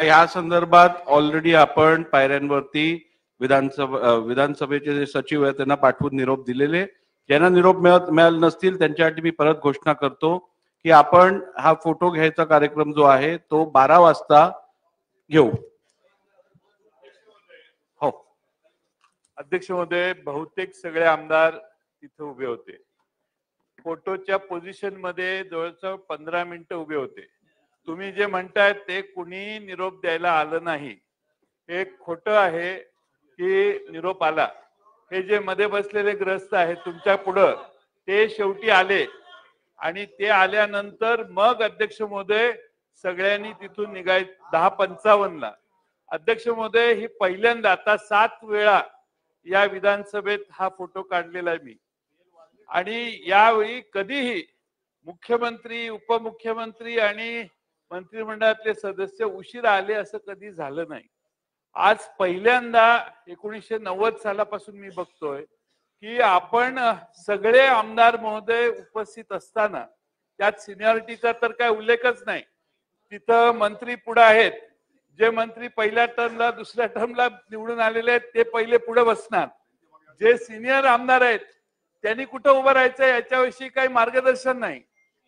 या संदर्भात ऑलरेडी आपण पायऱ्यांवरती विधानसभेचे जे सचिव आहेत त्यांना पाठवून निरोप दिलेले. ज्यांना निरोप मिळाले नसतील त्यांच्यासाठी मी परत घोषणा करतो की आपण हा फोटो घ्यायचा कार्यक्रम जो आहे तो 12 वाजता घेऊ. हो अध्यक्ष महोदय, बहुतेक सगळे आमदार तिथे उभे होते. फोटोच्या पोझिशन मध्ये जवळजवळ 15 मिनिटं उभे होते. तुम्ही जे म्हणताय ते कुणी निरोप द्यायला आलं नाही, हे खोटं आहे की निरोप आला. हे जे मध्ये बसलेले ग्रस्त आहेत तुमच्या पुढं ते शेवटी आले आणि ते आल्यानंतर मग अध्यक्ष महोदय सगळ्यांनी तिथून निघाय 10:55 अध्यक्ष महोदय ही पहिल्यांदा आता 7 वेळा या विधानसभेत हा फोटो काढलेला आहे मी. आणि यावेळी कधीही मुख्यमंत्री, उपमुख्यमंत्री आणि मंत्रिमंडळातले सदस्य उशिरा आले असं कधी झालं नाही. आज पहिल्यांदा 1990 सालापासून मी बघतोय की आपण सगळे आमदार महोदय उपस्थित असताना, त्यात सिनियरिटीचा तर काय उल्लेखच नाही. तिथं मंत्री पुढे आहेत, जे मंत्री पहिल्या टर्मला दुसऱ्या टर्मला निवडून आलेले आहेत ते पहिले पुढे बसणार. जे सिनियर आमदार आहेत त्यांनी कुठं उभं राहायचं याच्याविषयी काही मार्गदर्शन नाही.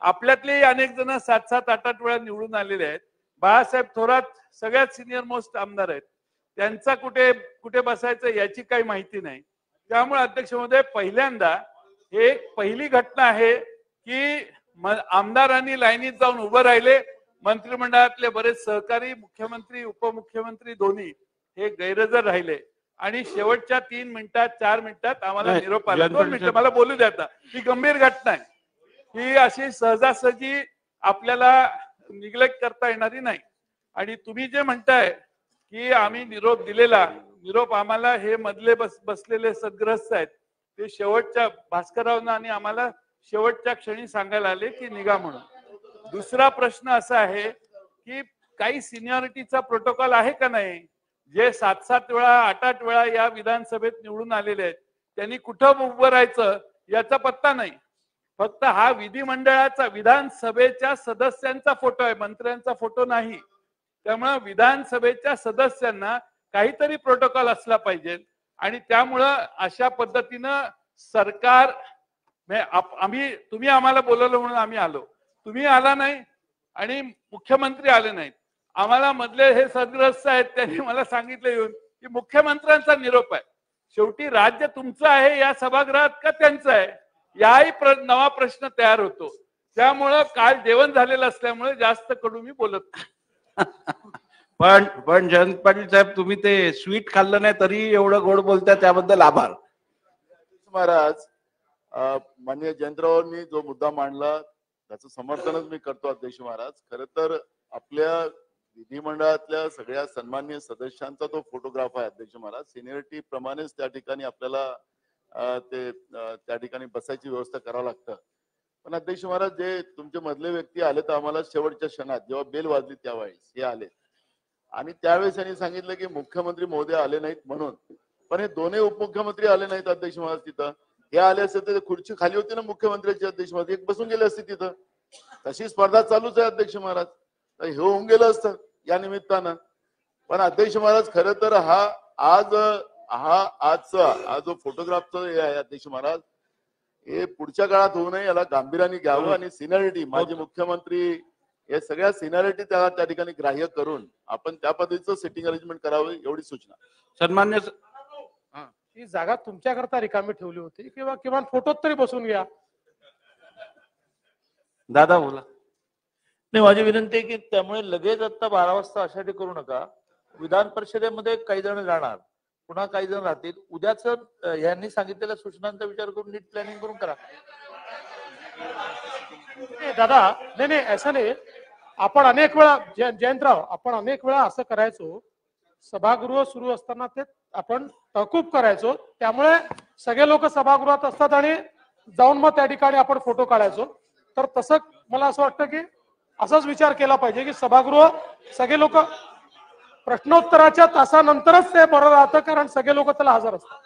आपल्यातलेही अनेक जण 7-7, 8-8 वेळा निवडून आलेले आहेत. बाळासाहेब थोरात सगळ्यात सिनियर मोस्ट आमदार आहेत, त्यांचा कुठे कुठे बसायचं याची काही माहिती नाही. त्यामुळे अध्यक्ष महोदय पहिल्यांदा हे पहिली घटना आहे की आमदारांनी लाईनीत जाऊन उभं राहिले. मंत्रिमंडळातले बरेच सहकारी, मुख्यमंत्री, उपमुख्यमंत्री दोन्ही हे गैरहजर राहिले आणि शेवटच्या 3 मिनिटात 4 मिनिटात आम्हाला निरोप आला. 2 मिनिटं मला बोलू द्या. आता ही गंभीर घटना आहे, ही अशी सहजासहजी आपल्याला निग्लेक्ट करता येणारी नाही. आणि तुम्ही जे म्हणताय की आम्ही निरोप दिलेला, निरोप आम्हाला हे मधले बसलेले सद्ग्रस्त आहेत ते शेवटच्या भास्कररावांना आणि आम्हाला शेवटच्या क्षणी सांगायला आले की निघा म्हणून. दुसरा प्रश्न असा आहे की काही सिनियरिटीचा प्रोटोकॉल आहे का नाही? जे 7-7 वेळा 8-8 वेळा या विधानसभेत निवडून आलेले आहेत त्यांनी कुठं उभं राहायचं याचा पत्ता नाही. फक्त हा विधिमंडळाचा, विधानसभेच्या सदस्यांचा फोटो आहे, मंत्र्यांचा फोटो नाही. त्यामुळे विधानसभेच्या सदस्यांना काहीतरी प्रोटोकॉल असला पाहिजे आणि त्यामुळं अशा पद्धतीनं सरकार तुम्ही आम्हाला बोलवलं म्हणून आम्ही आलो, तुम्ही आला नाही आणि मुख्यमंत्री आले नाहीत. आम्हाला मधले हे सदग्रस्त आहेत त्यांनी मला सांगितलं येऊन की मुख्यमंत्र्यांचा निरोप आहे. शेवटी राज्य तुमचं आहे या सभागृहात का त्यांचं आहे याही नवा प्रश्न तयार होतो. त्यामुळं काल जेवण झालेलं असल्यामुळे जास्त कडू मी बोलत नाही. पण जयंत पाटील साहेब, तुम्ही ते स्वीट खाल्लं नाही तरी एवढं गोड बोलताय, त्याबद्दल आभार. महाराज, माननीय जयंतरावांनी जो मुद्दा मांडला त्याचं समर्थनच मी करतो अध्यक्ष महाराज. खरं तर आपल्या विधिमंडळातल्या सगळ्या सन्माननीय सदस्यांचा तो फोटोग्राफ आहे अध्यक्ष महाराज. सिनियरिटी प्रमाणेच त्या ठिकाणी आपल्याला त्या ठिकाणी बसायची व्यवस्था करावं लागतं. पण अध्यक्ष महाराज, जे तुमचे मधले व्यक्ती आले तर आम्हाला शेवटच्या क्षणात जेव्हा बेल वाजली त्यावेळेस हे आले आणि त्यावेळेस त्यांनी सांगितलं की मुख्यमंत्री महोदय आले नाहीत म्हणून. पण हे दोन्ही उपमुख्यमंत्री आले नाहीत अध्यक्ष महाराज. तिथं हे आले असते तर खुर्ची खाली होती ना मुख्यमंत्र्यांची अध्यक्ष महाराज, एक बसून गेले असते तिथं. तशी स्पर्धा चालूच आहे अध्यक्ष महाराज, तर हे होऊन गेलं असतं या निमित्तानं. पण अध्यक्ष महाराज, खरं तर आजचा जो फोटोग्राफचा हे आहे अध्यक्ष महाराज, हे पुढच्या काळात होऊ नये याला गांभीर्याने घ्यावं आणि सिनियरिटी, माजी मुख्यमंत्री या सगळ्या सिनियरिटी त्या ठिकाणी ग्राह्य करून आपण त्या पद्धतीचं सेटिंग अरेंजमेंट करावं एवढी सूचना. सन्मान्य ही जागा तुमच्याकरता रिकामी ठेवली होती किंवा किमान फोटोत तरी बसून घ्या. दादा बोला. नाही, माझी विनंती आहे की त्यामुळे लगेच आता 12 वाजता अशासाठी करू नका. विधान परिषदेमध्ये काही जण जाणार, पुन्हा काही जण राहतील. उद्याच यांनी सांगितलेल्या सूचनांचा विचार करून नीट प्लॅनिंग करून करा. दादा नाही, असं नाही. आपण अनेक वेळा जयंतराव, आपण अनेक वेळा असं करायचो, सभागृह सुरू असताना ते आपण तहकूब करायचो. त्यामुळे सगळे लोक सभागृहात असतात आणि जाऊन मग त्या ठिकाणी आपण फोटो काढायचो. तर तसं मला असं वाटतं की असाच विचार केला पाहिजे की सभागृह सगळे लोक प्रश्नोत्तराच्या तासानंतरच ते बरं राहतं, कारण सगळे लोक त्याला हजर असतात.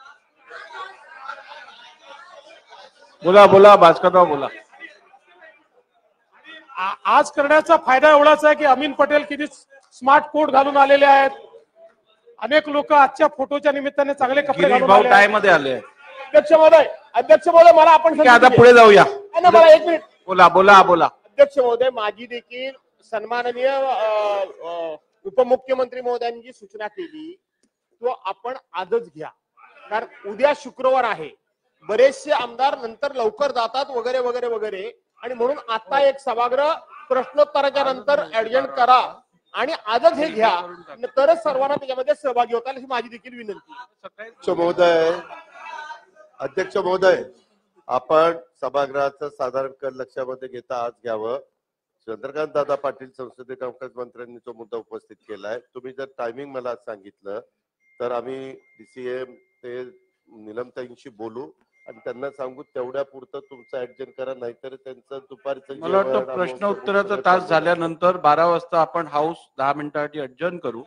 बोला भास्करराव बोला. आज करण्याचा फायदा एवढाच आहे की अमीन पटेल किती स्मार्ट कोट घालून आलेले आहेत. अनेक लोक आजच्या फोटोच्या निमित्ताने चांगले कपडे गिरीश घालून भाऊ आले टाय आहेत. मध्ये आले. अध्यक्ष महोदय मला आपण ठीक आहे, आता पुढे जाऊया. मला 1 मिनिट. बोला बोला बोला. अध्यक्ष महोदय, माझी देखील सन्माननीय उपमुख्यमंत्री महोदयांनी जी सूचना केली तो आपण आजच घ्या, कारण उद्या शुक्रवार आहे. बरेचसे आमदार नंतर लवकर जातात वगैरे वगैरे वगैरे, आणि म्हणून आता एक सभागृह प्रश्नोत्तराच्या नंतर ऍडजंट करा आणि आजच हे घ्या, तरच सर्वांना त्याच्यामध्ये सहभागी होतात अशी माझी देखील विनंती. अध्यक्ष महोदय, आपण सभागृहाचं साधारण कर लक्षामध्ये घेता आज घ्यावं. चंद्रकांत दादा पाटील संसदीय कामकाज मंत्र्यांनी तो मुद्दा उपस्थित केलाय. तुम्ही जर टायमिंग मला सांगितलं तर आम्ही DCM ते निलमताईंशी बोलू आणि त्यांना सांगू तेवढ्या पुरतं तुमचं ऍडजस्ट करा, नाहीतर त्यांचं दुपारचं मला वाटतं प्रश्न उत्तराचा तास झाल्यानंतर 12 वाजता आपण हाऊस 10 मिनिटांसाठी अडजर्न करू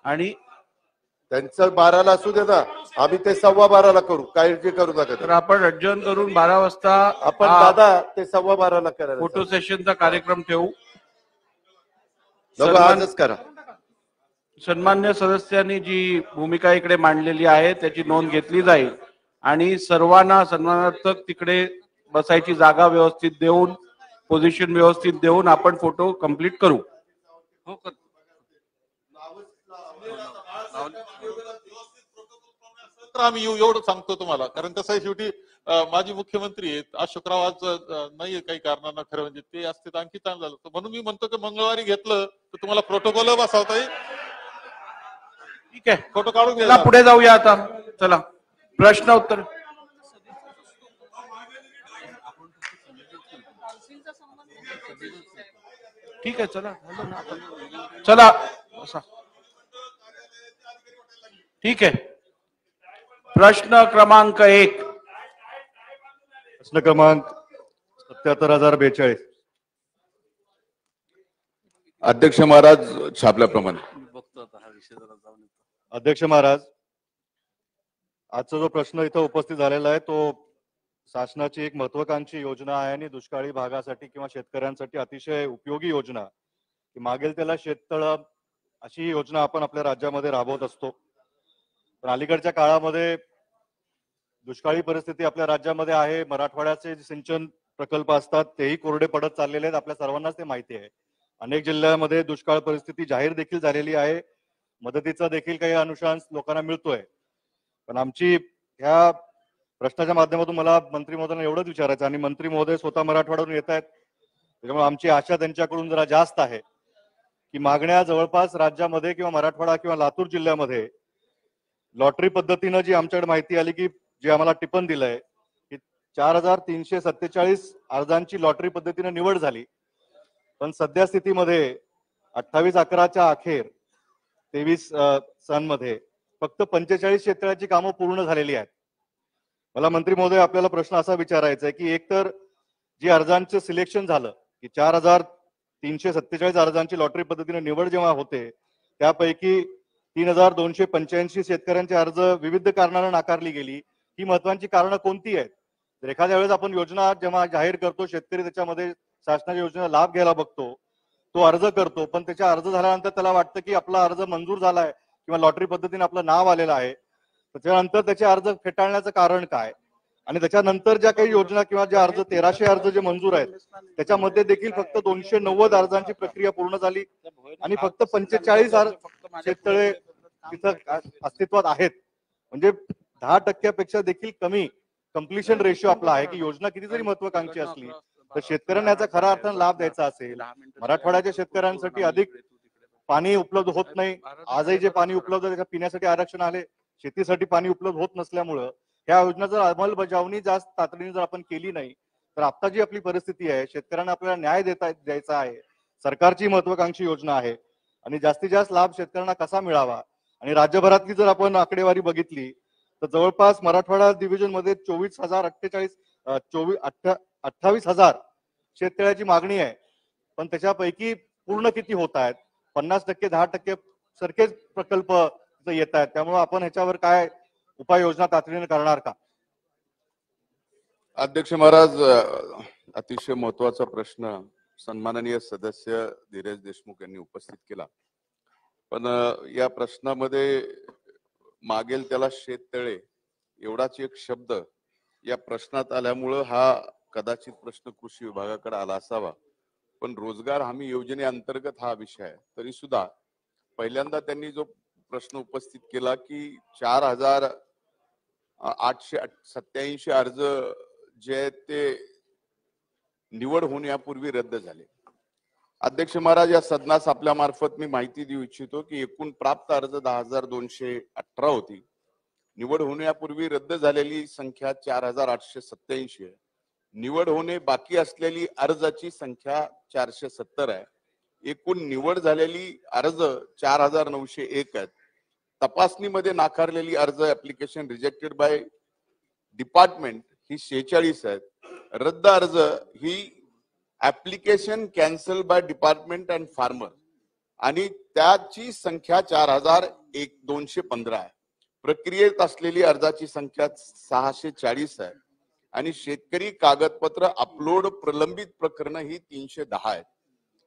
आणि त्यांचं 12ला असू दे ना, आम्ही ते 12:15ला करू, काळजी करू नका. तर आपण अडजर्न करून 12 वाजता आपण दादा ते 12:15ला करा, फोटो सेशनचा कार्यक्रम ठेवू. आजच करा. सन्मान्य सदस्यांनी जी भूमिका इकडे मांडलेली आहे त्याची नोंद घेतली जाईल आणि सर्वांना सन्मानार्थक तिकडे बसायची जागा व्यवस्थित देऊन, पोझिशन व्यवस्थित देऊन आपण फोटो कंप्लीट करू. आम्ही येऊ एवढं सांगतो तुम्हाला, कारण कसं आहे शेवटी माजी मुख्यमंत्री आहेत. आज शुक्रवारचं नाहीये काही कारणांना, खरं म्हणजे ते असते तर आणखी चांगलं झालं. म्हणून मी म्हणतो की मंगळवारी घेतलं तर तुम्हाला प्रोटोकॉल बसवता येईल. ठीक आहे, फोटो काढून चला घ्या. पुढे जाऊया आता. चला प्रश्न उत्तर. ठीक आहे, चला चला बसा. ठीक आहे, प्रश्न क्रमांक 1. प्रश्न क्रमांक 77,042. अध्यक्ष महाराज छापल्याप्रमाणे. अध्यक्ष महाराज, आजचा जो प्रश्न इथं उपस्थित झालेला आहे तो शासनाची एक महत्वाकांक्षी योजना आहे आणि दुष्काळी भागासाठी किंवा शेतकऱ्यांसाठी अतिशय उपयोगी योजना की मागेल त्याला शेततळ अशी योजना आपण आपल्या राज्यामध्ये राबवत असतो. पण अलीकडच्या काळामध्ये दुष्काळी परिस्थिती आपल्या राज्यामध्ये आहे. मराठवाड्याचे जे सिंचन प्रकल्प असतात तेही कोरडे पडत चाललेले आहेत, आपल्या सर्वांनाच ते माहिती आहे. अनेक जिल्ह्यामध्ये दुष्काळ परिस्थिती जाहीर देखील झालेली आहे. मदतीचा देखील काही अनुशंस लोकांना मिळतोय. पण आमची ह्या प्रश्नाच्या माध्यमातून मला मंत्री महोदयांना एवढंच विचारायचं, आणि मंत्री महोदय स्वतः मराठवाड्यावरून येत आहेत त्याच्यामुळे आमची आशा त्यांच्याकडून जरा जास्त आहे की मागण्या जवळपास राज्यामध्ये किंवा मराठवाडा किंवा लातूर जिल्ह्यामध्ये लॉटरी पद्धतीनं जी आमच्याकडे माहिती आली की जे आम्हाला टिपण दिलंय की 4,347 अर्जांची लॉटरी पद्धतीने निवड झाली. पण सध्या स्थितीमध्ये 28/11च्या अखेर 23 सनमध्ये फक्त 45 शेतकऱ्याची कामं पूर्ण झालेली आहेत. मला मंत्री महोदय आपल्याला प्रश्न असा विचारायचा आहे की एकतर जी अर्जांचं सिलेक्शन झालं की 4,347 अर्जांची लॉटरी पद्धतीने निवड जेव्हा होते त्यापैकी 3,285 शेतकऱ्यांचे अर्ज विविध कारणानं नाकारली गेली. ही महत्वाची कारणं कोणती आहेत? तर एखाद्या वेळेस आपण योजना जेव्हा जाहीर करतो, शेतकरी त्याच्यामध्ये शासनाच्या योजना लाभ घ्यायला बघतो, तो अर्ज करतो, पण त्याच्या अर्ज झाल्यानंतर त्याला वाटतं की आपला अर्ज मंजूर झालाय किंवा लॉटरी पद्धतीने आपलं नाव आलेलं आहे. त्याच्यानंतर त्याचे अर्ज फेटाळण्याचं कारण काय? आणि त्याच्यानंतर ज्या काही योजना किंवा जे अर्ज 1300 अर्ज जे मंजूर आहेत त्याच्यामध्ये देखील फक्त 290 अर्जांची प्रक्रिया पूर्ण झाली आणि फक्त 45 शेततळे तिथं अस्तित्वात आहेत. म्हणजे 10% देखील कमी कम्प्लिशन रेशो आपला आहे की योजना किती जरी महत्वाकांक्षी असली तर शेतकऱ्यांना याचा खरा अर्थाने लाभ द्यायचा असेल. मराठवाड्याच्या शेतकऱ्यांसाठी अधिक पाणी उपलब्ध होत नाही. आजही जे पाणी उपलब्ध त्याच्या पिण्यासाठी आरक्षण आले, शेतीसाठी पाणी उपलब्ध होत नसल्यामुळं ह्या योजना जर अंमलबजावणी जास्त तातडीने जर आपण केली नाही तर आता जी आपली परिस्थिती आहे, शेतकऱ्यांना आपल्याला न्याय द्यायचा आहे. सरकारची महत्वाकांक्षी योजना आहे आणि जास्तीत जास्त लाभ शेतकऱ्यांना कसा मिळावा. आणि राज्यभरातली जर आपण आकडेवारी बघितली तर जवळपास मराठवाडा डिव्हिजन मध्ये 28,000 शेततळ्याची मागणी आहे. पण त्याच्यापैकी पूर्ण किती होत आहेत? 50%, 10% सारखेच प्रकल्प येत आहेत. त्यामुळे आपण ह्याच्यावर काय उपाययोजना तातडीने करणार का? अध्यक्ष महाराज, अतिशय महत्वाचा प्रश्न सन्माननीय सदस्य धीरज देशमुख यांनी उपस्थित केला. पण या प्रश्नामध्ये मागेल त्याला शेततळे एवढाच एक शब्द या प्रश्नात आल्यामुळं हा कदाचित प्रश्न कृषी विभागाकडे आला असावा. पण रोजगार हमी योजनेअंतर्गत हा विषय आहे. तरी सुद्धा पहिल्यांदा त्यांनी जो प्रश्न उपस्थित केला की 4,887 अर्ज जे आहेत ते निवड होण्यापूर्वी रद्द झाले. अध्यक्ष महाराज, या सदनास आपल्या मार्फत मी माहिती देऊ इच्छितो की एकूण प्राप्त अर्ज 10,218 होती. निवड होण्यापूर्वी रद्द झालेली संख्या 4,887 आहे. निवड होणे बाकी असलेली अर्जाची संख्या 470 आहे. एकूण निवड झालेली अर्ज 4,901 आहेत. तपासणीमध्ये नाकारलेली अर्ज ऍप्लिकेशन रिजेक्टेड बाय डिपार्टमेंट ही 46 आहेत. रद्द अर्ज ही application cancel by department and farmer आणि त्याची संख्या 4,215 आहे. प्रक्रियेत असलेली अर्जाची संख्या 640 आहे आणि शेतकरी कागदपत्र अपलोड प्रलंबित प्रकरण ही 310 आहेत.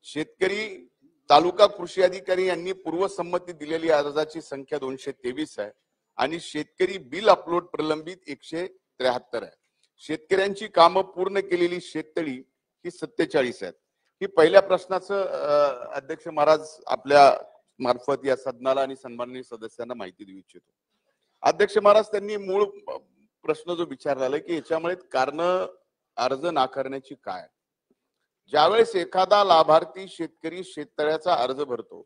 शेतकरी तालुका कृषी अधिकारी यांनी पूर्वसंमती दिलेली अर्जाची संख्या 223 आहे आणि शेतकरी बिल अपलोड प्रलंबित 173 आहे. शेतकऱ्यांची कामं पूर्ण केलेली शेततळी ही 47 आहेत. ही पहिल्या प्रश्नाचं अध्यक्ष महाराज आपल्या मार्फत या सदनाला आणि सन्माननीय सदस्यांना माहिती देऊ इच्छितो. अध्यक्ष महाराज, त्यांनी मूळ प्रश्न जो विचारला की याच्यामुळे कारण अर्ज नाकारण्याची काय. ज्यावेळेस एखादा लाभार्थी शेतकरी शेततळ्याचा अर्ज भरतो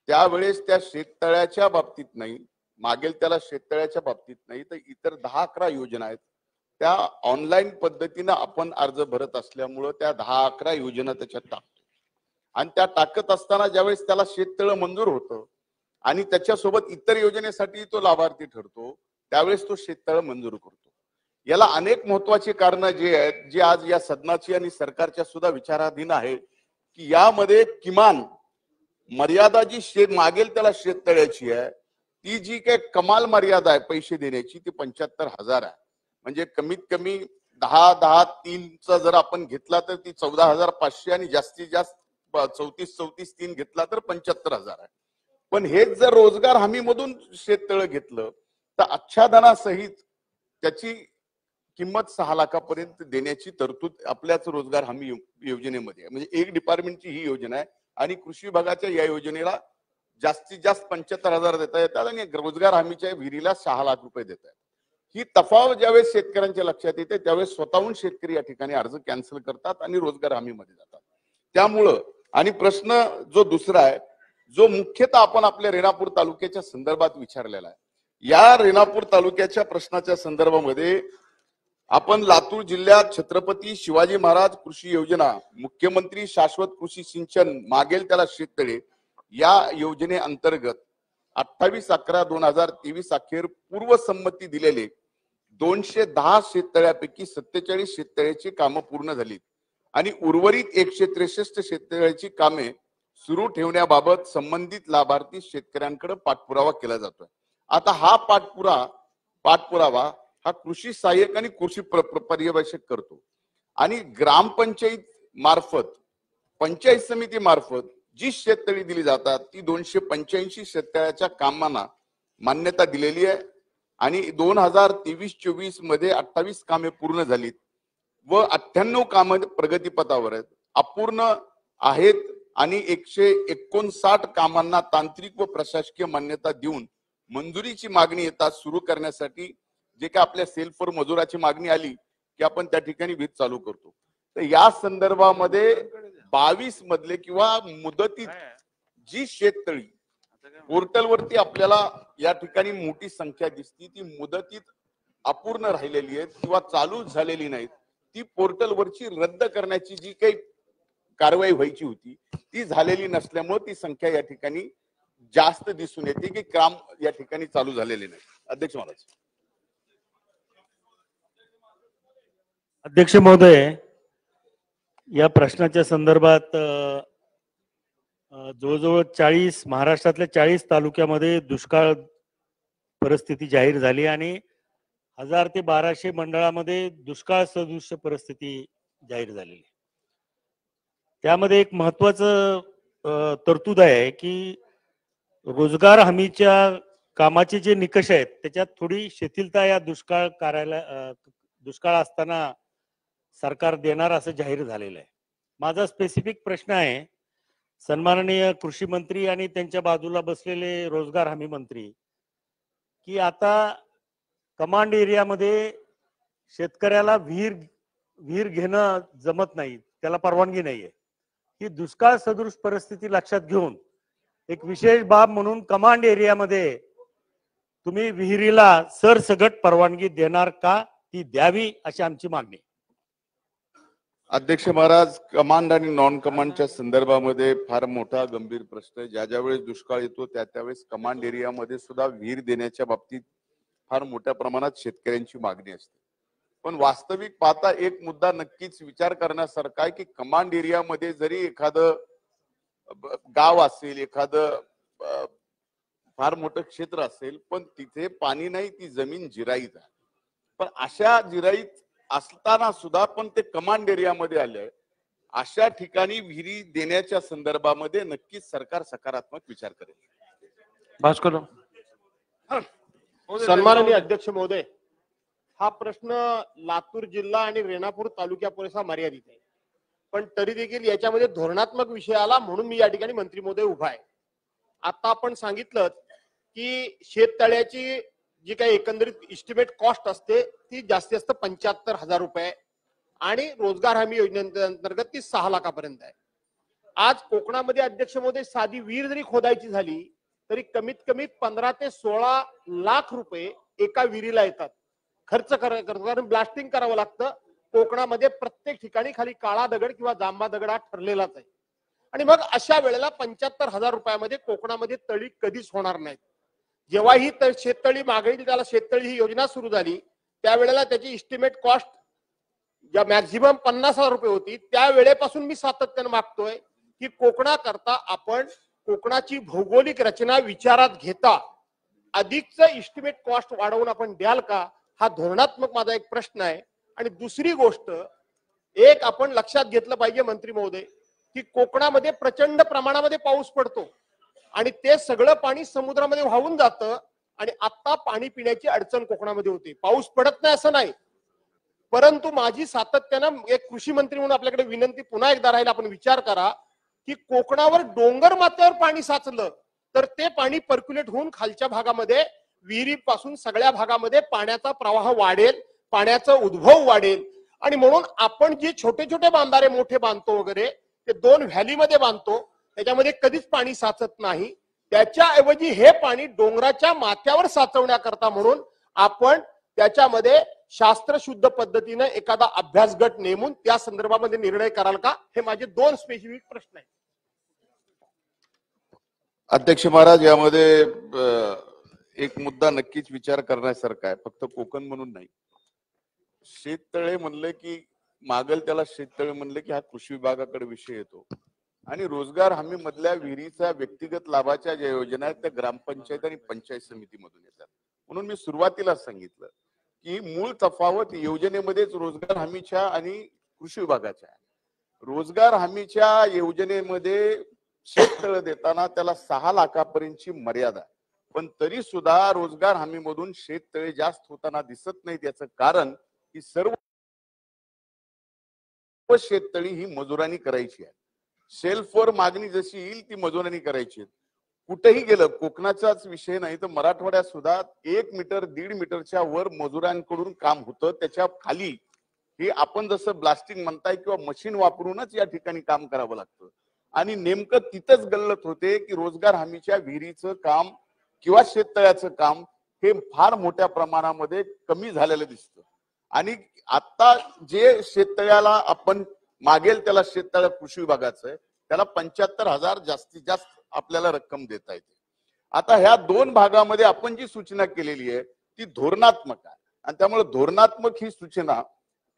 त्यावेळेस त्या शेततळ्याच्या बाबतीत नाही, मागेल त्याला शेततळ्याच्या बाबतीत नाही तर इतर 10-11 योजना आहेत त्या ऑनलाईन पद्धतीनं आपण अर्ज भरत असल्यामुळं त्या 10-11 योजना त्याच्यात टाकतो आणि त्या टाकत असताना ज्यावेळेस त्याला शेततळ मंजूर होतं आणि त्याच्यासोबत इतर योजनेसाठी तो लाभार्थी ठरतो त्यावेळेस तो शेततळ मंजूर करतो. याला अनेक महत्वाची कारणं जे आहेत जे आज या सदनाची आणि सरकारच्या सुद्धा विचाराधीन आहे की यामध्ये किमान मर्यादा जी मागेल त्याला शेततळ्याची आहे ती जी काही कमाल मर्यादा आहे पैसे देण्याची ती 75,000 आहे. म्हणजे कमीत कमी 10-10-3 जर आपण घेतला तर ती 14,500 आणि जास्तीत जास्त 34-34-3 घेतला तर 75,000 आहे. पण हेच जर रोजगार हमी मधून शेततळ घेतलं तर आच्छादनासहित त्याची किंमत 6 लाखापर्यंत देण्याची तरतूद आपल्याच रोजगार हमी योजनेमध्ये आहे. म्हणजे एक डिपार्टमेंटची ही योजना आहे आणि कृषी विभागाच्या या योजनेला जास्तीत जास्त 75,000 देता येतात आणि रोजगार हमीच्या विहिरीला 6 लाख रुपये देत आहेत. ही तफावत ज्यावेळेस शेतकऱ्यांच्या लक्षात येते त्यावेळेस स्वतःहून शेतकरी या ठिकाणी अर्ज कॅन्सल करतात आणि रोजगार हमीमध्ये जातात. त्यामुळं आणि प्रश्न जो दुसरा आहे जो मुख्यतः आपण आपल्या रेणापूर तालुक्याच्या संदर्भात विचारलेला आहे. या रेणापूर तालुक्याच्या प्रश्नाच्या संदर्भामध्ये आपण लातूर जिल्ह्यात छत्रपती शिवाजी महाराज कृषी योजना, मुख्यमंत्री शाश्वत कृषी सिंचन, मागेल त्याला शेततळे या योजनेअंतर्गत 28/11/2023 अखेर पूर्वसंमती दिलेले 210 शेततळ्यापैकी 47 शेततळ्याची कामं पूर्ण झाली आणि उर्वरित 163 शेततळ्याची कामे सुरू ठेवण्याबाबत संबंधित लाभार्थी शेतकऱ्यांकडे पाठपुरावा केला जातोय. आता हा पाठपुरावा हा कृषी सहाय्यक आणि कृषी पर्यवेक्षक करतो आणि ग्रामपंचायत मार्फत, पंचायत समिती मार्फत जी शेततळी दिली जातात ती 285 शेततळ्याच्या कामांना मान्यता दिलेली आहे आणि 2023-24 मध्ये 28 कामे पूर्ण झालीत व 98 कामे प्रगतीपथावर आहेत, अपूर्ण आहेत आणि 159 कामांना तांत्रिक व प्रशासकीय मान्यता देऊन मंजुरीची मागणी येतात सुरू करण्यासाठी जे काय आपल्या सेल्फवर मजुराची मागणी आली की आपण त्या ठिकाणी वीज चालू करतो. तर या संदर्भामध्ये 22 मधले किंवा मुदतीत जी शेततळी पोर्टलवरती आपल्याला या ठिकाणी मोठी संख्या दिसती ती मुदतीत अपूर्ण राहिलेली आहेत किंवा चालू झालेली नाहीत ती पोर्टलवरची रद्द करण्याची जी काही कारवाई व्हायची होती ती झालेली नसल्यामुळे ती संख्या या ठिकाणी जास्त दिसून येते की काम या ठिकाणी चालू झालेले नाही. अध्यक्ष महाराज. अध्यक्ष महोदय, या प्रश्नाच्या संदर्भात जवळजवळ 40 महाराष्ट्रातल्या 40 तालुक्यामध्ये दुष्काळ परिस्थिती जाहीर झाली आणि 1000 ते 1200 मंडळामध्ये दुष्काळ सदृश्य परिस्थिती जाहीर झालेली. त्यामध्ये एक महत्वाचं तरतूद आहे की रोजगार हमीच्या कामाचे जे निकष आहेत त्याच्यात थोडी शिथिलता या दुष्काळ असताना सरकार देणार असं जाहीर झालेलं आहे. माझा स्पेसिफिक प्रश्न आहे, सन्माननीय कृषी मंत्री आणि त्यांच्या बाजूला बसलेले रोजगार हमी मंत्री, की आता कमांड एरियामध्ये शेतकऱ्याला विहीर घेणं जमत नाही, त्याला परवानगी नाहीये. ही दुष्काळ सदृश परिस्थिती लक्षात घेऊन एक विशेष बाब म्हणून कमांड एरियामध्ये तुम्ही विहिरीला सरसगट परवानगी देणार का, ती द्यावी अशी आमची मागणी. अध्यक्ष महाराज, कमांड आणि नॉन कमांडच्या संदर्भामध्ये फार मोठा गंभीर प्रश्न आहे. ज्या वेळेस दुष्काळ येतो त्यावेळेस कमांड एरियामध्ये सुद्धा विहीर देण्याच्या बाबतीत फार मोठ्या प्रमाणात शेतकऱ्यांची मागणी असते. पण वास्तविक पाहता एक मुद्दा नक्कीच विचार करण्यासारखा आहे की कमांड एरियामध्ये जरी एखादं गाव असेल, एखादं फार मोठं क्षेत्र असेल, पण तिथे पाणी नाही, ती जमीन जिराईत आहे. पण अशा जिराईत असताना सुद्धा पण ते कमांड एरियामध्ये आले, अशा ठिकाणी विहिरी देण्याच्या संदर्भामध्ये नक्कीच सरकार सकारात्मक विचार करेल. भास्कर, सन्माननीय अध्यक्ष महोदय, हा प्रश्न लातूर जिल्हा आणि रेणापूर तालुक्यापुरेसा मर्यादित आहे, पण तरी देखील याच्यामध्ये धोरणात्मक विषय आला म्हणून मी या ठिकाणी मंत्री महोदय उभा आहे. आता आपण सांगितलं की शेततळ्याची जी काही एकंदरीत इस्टिमेट कॉस्ट असते ती जास्तीत जास्त 75,000 रुपये आणि रोजगार हमी योजनेअंतर्गत ती 6 लाखापर्यंत आहे. आज कोकणामध्ये अध्यक्ष महोदय साधी विहीर जरी खोदायची झाली तरी कमीत कमी 15 ते 16 लाख रुपये एका विहिरीला येतात. खर्च कारण ब्लास्टिंग करावं लागतं. कोकणामध्ये प्रत्येक ठिकाणी खाली काळा दगड किंवा जांभा दगड हा ठरलेलाच आहे. आणि मग अशा वेळेला 75,000 रुपयामध्ये कोकणामध्ये तळी कधीच होणार नाहीत. जेव्हा ही शेततळी मागणी, त्याला शेततळी ही योजना सुरू झाली त्यावेळेला त्याची इस्टिमेट कॉस्ट ज्या मॅक्झिमम 50,000 रुपये होती, त्या वेळेपासून मी सातत्याने मागतोय की कोकणाकरता आपण कोकणाची भौगोलिक रचना विचारात घेता अधिकचं इस्टिमेट कॉस्ट वाढवून आपण द्याल का, हा धोरणात्मक माझा एक प्रश्न आहे. आणि दुसरी गोष्ट एक आपण लक्षात घेतलं पाहिजे मंत्री महोदय की कोकणामध्ये प्रचंड प्रमाणामध्ये पाऊस पडतो आणि ते सगळं पाणी समुद्रामध्ये वाहून जातं आणि आता पाणी पिण्याची अडचण कोकणामध्ये होते. पाऊस पडत नाही असं नाही, परंतु माझी सातत्यानं एक कृषी मंत्री म्हणून आपल्याकडे विनंती पुन्हा एकदा राहील, आपण विचार करा की कोकणावर डोंगर माथ्यावर पाणी साचलं तर ते पाणी पर्क्युलेट होऊन खालच्या भागामध्ये विहिरीपासून सगळ्या भागामध्ये पाण्याचा प्रवाह वाढेल, पाण्याचा उद्भव वाढेल. आणि म्हणून आपण जे छोटे छोटे बांधारे मोठे बांधतो वगैरे ते 2 व्हॅलीमध्ये बांधतो, त्याच्यामध्ये कधीच पाणी साचत नाही. त्याच्याऐवजी हे पाणी डोंगराच्या माथ्यावर साचवण्याकरता म्हणून आपण त्याच्यामध्ये शास्त्रशुद्ध पद्धतीने एखादा अभ्यास गट नेमून त्या संदर्भामध्ये निर्णय कराल का, हे माझे 2 स्पेसिफिक प्रश्न आहेत. अध्यक्ष महाराज, यामध्ये एक मुद्दा नक्कीच विचार करण्यासारखा आहे. फक्त कोकण म्हणून नाही, शेततळे म्हणले की मागल त्याला शेततळे म्हणले की हा कृषी विभागाकडे विषय येतो. आणि रोजगार हमी मधल्या विहिरीचा व्यक्तिगत लाभाच्या ज्या योजना आहेत त्या ग्रामपंचायत आणि पंचायत समितीमधून येतात. म्हणून मी सुरुवातीला सांगितलं की मूळ तफावत योजनेमध्येच रोजगार हमीच्या आणि कृषी विभागाच्या आहे. रोजगार हमीच्या योजनेमध्ये शेततळे देताना त्याला 6 लाखापर्यंतची मर्यादा, पण तरी सुद्धा रोजगार हमी मधून शेततळे जास्त होताना दिसत नाहीत. याचं कारण की सर्व शेततळी ही मजुरांनी करायची आहे. शेल्फवर मागणी जशी येईल ती मजुरांनी करायची. कुठेही गेलं, कोकणाचाच विषय नाही तर मराठवाड्यात सुद्धा 1 मीटर 1.5 मीटरच्या वर मजुरांकडून काम होतं. त्याच्या खाली हे आपण जसं ब्लास्टिंग म्हणताय किंवा मशीन वापरूनच या ठिकाणी काम करावं लागतं. आणि नेमकं तिथंच गल्लत होते की रोजगार हमीच्या विहिरीचं काम किंवा शेततळ्याचं काम हे फार मोठ्या प्रमाणामध्ये कमी झालेलं दिसतं. आणि आता जे शेततळ्याला आपण मागेल त्याला शेततळ्या कृषी विभागाचं आहे त्याला 75,000 जास्तीत जास्त आपल्याला रक्कम देता येते. आता ह्या 2 भागामध्ये आपण जी सूचना केलेली आहे ती धोरणात्मक आहे आणि त्यामुळे धोरणात्मक ही सूचना